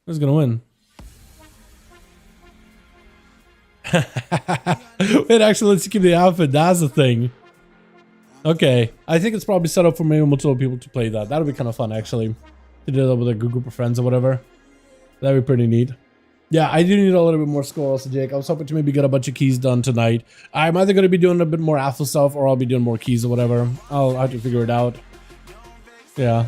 Who's gonna win? It actually lets you keep the outfit. That's the thing. Okay, I think it's probably set up for maybe multiple people to play that. That'll be kind of fun, actually, to do that with a group of friends or whatever. That'd be pretty neat. Yeah, I do need a little bit more score also, Jake. I was hoping to maybe get a bunch of keys done tonight. I'm either going to be doing a bit more alpha stuff or I'll be doing more keys or whatever. I'll have to figure it out. Yeah.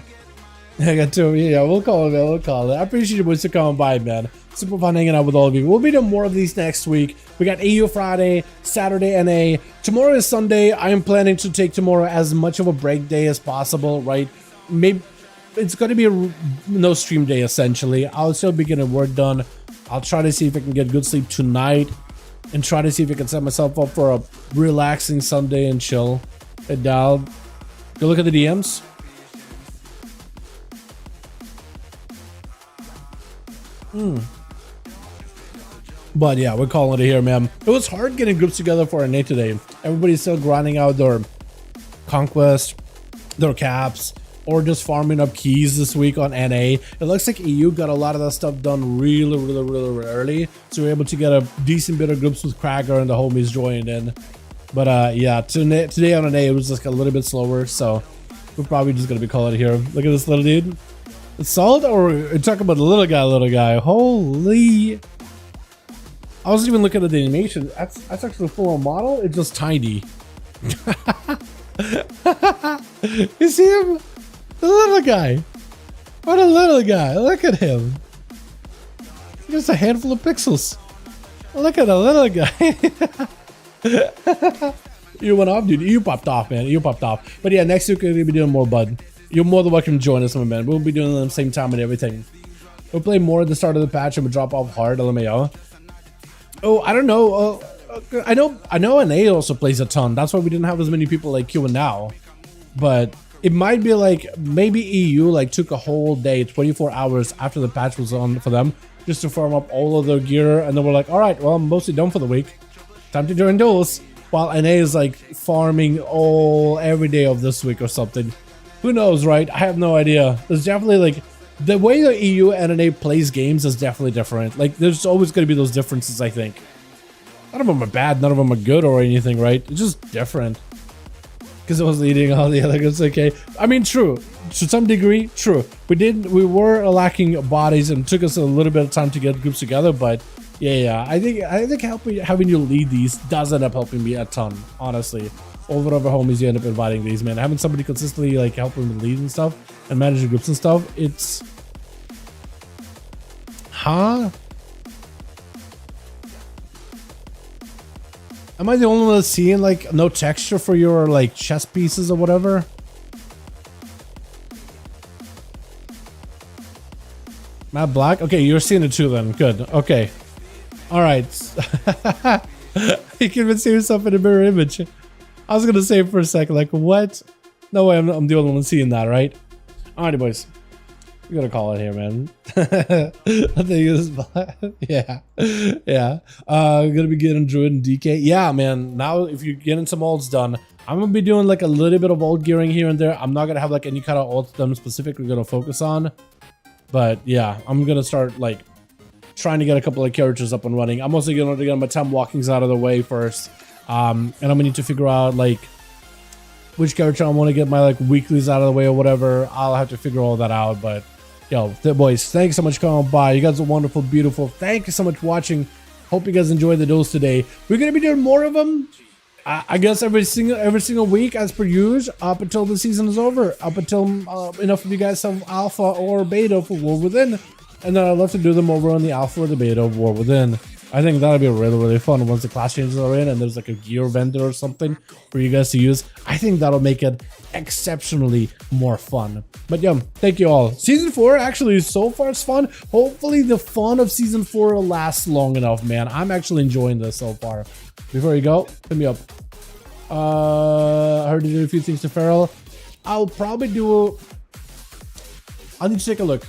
I got 2. Yeah, we'll call it, man. We'll call it. I appreciate you boys for coming by, man. Super fun hanging out with all of you. We'll be doing more of these next week. We got EU Friday, Saturday NA. Tomorrow is Sunday. I am planning to take tomorrow as much of a break day as possible, right? Maybe it's going to be a no stream day, essentially. I'll still be getting work done. I'll try to see if I can get good sleep tonight and try to see if I can set myself up for a relaxing Sunday and chill. Head down. Go look at the DMs. But yeah, we're calling it here, man. It was hard getting groups together for NA today. Everybody's still grinding out their conquest, their caps, or just farming up keys this week on NA. It looks like EU got a lot of that stuff done really early, so we're able to get a decent bit of groups with Cracker and the homies joining in. But yeah, today on NA it was just a little bit slower, so we're probably just gonna be calling it here. Look at this little dude. It's solid, or we're talking about the little guy. Holy! I wasn't even looking at the animation. That's actually a full-on model. It's just tiny. You see him? The little guy. What a little guy. Look at him. Just a handful of pixels. Look at the little guy. You went off, dude. You popped off, man. You popped off. But yeah, next week we're gonna be doing more, bud. You're more than welcome to join us, my man. We'll be doing it at the same time and everything. We'll play more at the start of the patch and we'll drop off hard, LMAO. Oh, I don't know. I know NA also plays a ton. That's why we didn't have as many people like queuing now. But it might be like maybe EU like took a whole day, 24 hours after the patch was on for them, just to farm up all of their gear, and then we're like, all right, well, I'm mostly done for the week. Time to join duels. While NA is like farming every day of this week or something. Who knows, right? I have no idea. There's definitely like the way the EU and NA plays games is definitely different. Like there's always going to be those differences, I think. None of them are bad, none of them are good or anything, right? It's just different. Because it was eating all the other goods, okay? I mean, true. To some degree, true. We were lacking bodies and it took us a little bit of time to get groups together, but yeah. I think having you lead these does end up helping me a ton, honestly. Over homies you end up inviting these, man. Having somebody consistently like helping with lead and stuff and managing groups and stuff, it's... Huh? Am I the only one that's seeing like no texture for your like chess pieces or whatever? Matte black? Okay, you're seeing it too then. Good. Okay. Alright. You convinced yourself in a mirror image. I was gonna say for a second, like, what? No way, I'm the only one seeing that, right? Alrighty, boys. We're gonna call it here, man. I think it's yeah. Gonna be getting Druid and DK. Yeah, man. Now if you're getting some ults done, I'm gonna be doing like a little bit of ult gearing here and there. I'm not gonna have like any kind of ult that I'm specifically gonna focus on. But yeah, I'm gonna start like trying to get a couple of characters up and running. I'm also gonna get my time walkings out of the way first. And I'm gonna need to figure out like which character I want to get my like weeklies out of the way or whatever. I'll have to figure all that out. But yo, boys, thanks so much for coming by. You guys are wonderful, beautiful. Thank you so much for watching. Hope you guys enjoyed the duels today. We're gonna be doing more of them. I guess every single week as per usual up until the season is over. Up until enough of you guys have alpha or beta for War Within, and then I'd love to do them over on the alpha or the beta of War Within. I think that'll be really fun once the class changes are in and there's like a gear vendor or something for you guys to use. I think that'll make it exceptionally more fun. But yeah, thank you all. Season 4 actually so far is fun. Hopefully the fun of season 4 will last long enough, man. I'm actually enjoying this so far. Before you go, hit me up. I heard you did a few things to Feral. I'll probably do I'll need to take a look.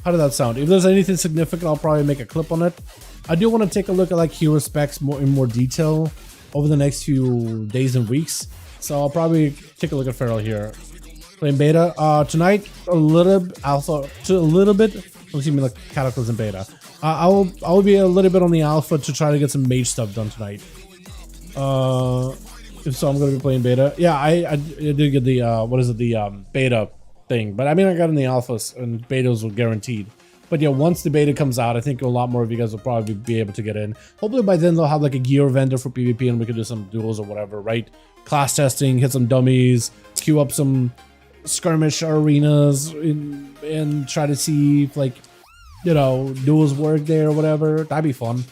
How did that sound? If there's anything significant, I'll probably make a clip on it. I do want to take a look at like hero specs in more detail over the next few days and weeks. So I'll probably take a look at Feral here. Playing beta tonight, a little alpha to a little bit. Let's see me like Cataclysm beta. I'll be a little bit on the alpha to try to get some mage stuff done tonight. If so, I'm gonna be playing beta. Yeah, I did get the what is it, the beta thing, but I mean I got in the alphas and betas were guaranteed. But yeah, once the beta comes out, I think a lot more of you guys will probably be able to get in. Hopefully by then they'll have like a gear vendor for PvP and we can do some duels or whatever, right? Class testing, hit some dummies, queue up some skirmish arenas and try to see if like, you know, duels work there or whatever. That'd be fun.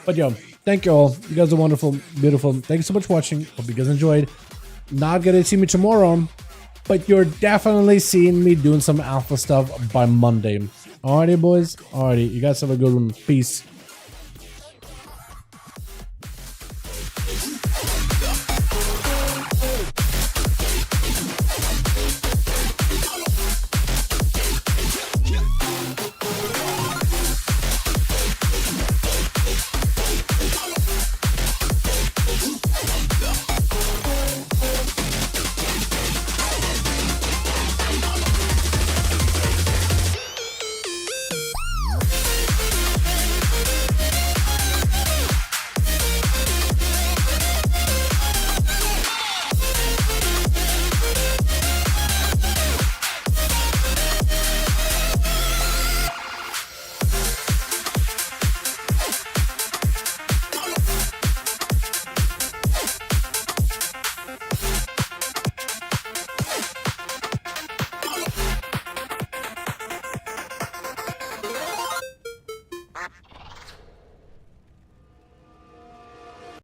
But yeah, thank you all. You guys are wonderful, beautiful. Thank you so much for watching. Hope you guys enjoyed. Not gonna see me tomorrow, but you're definitely seeing me doing some alpha stuff by Monday. Alrighty, boys. Alrighty, you guys have a good one. Peace.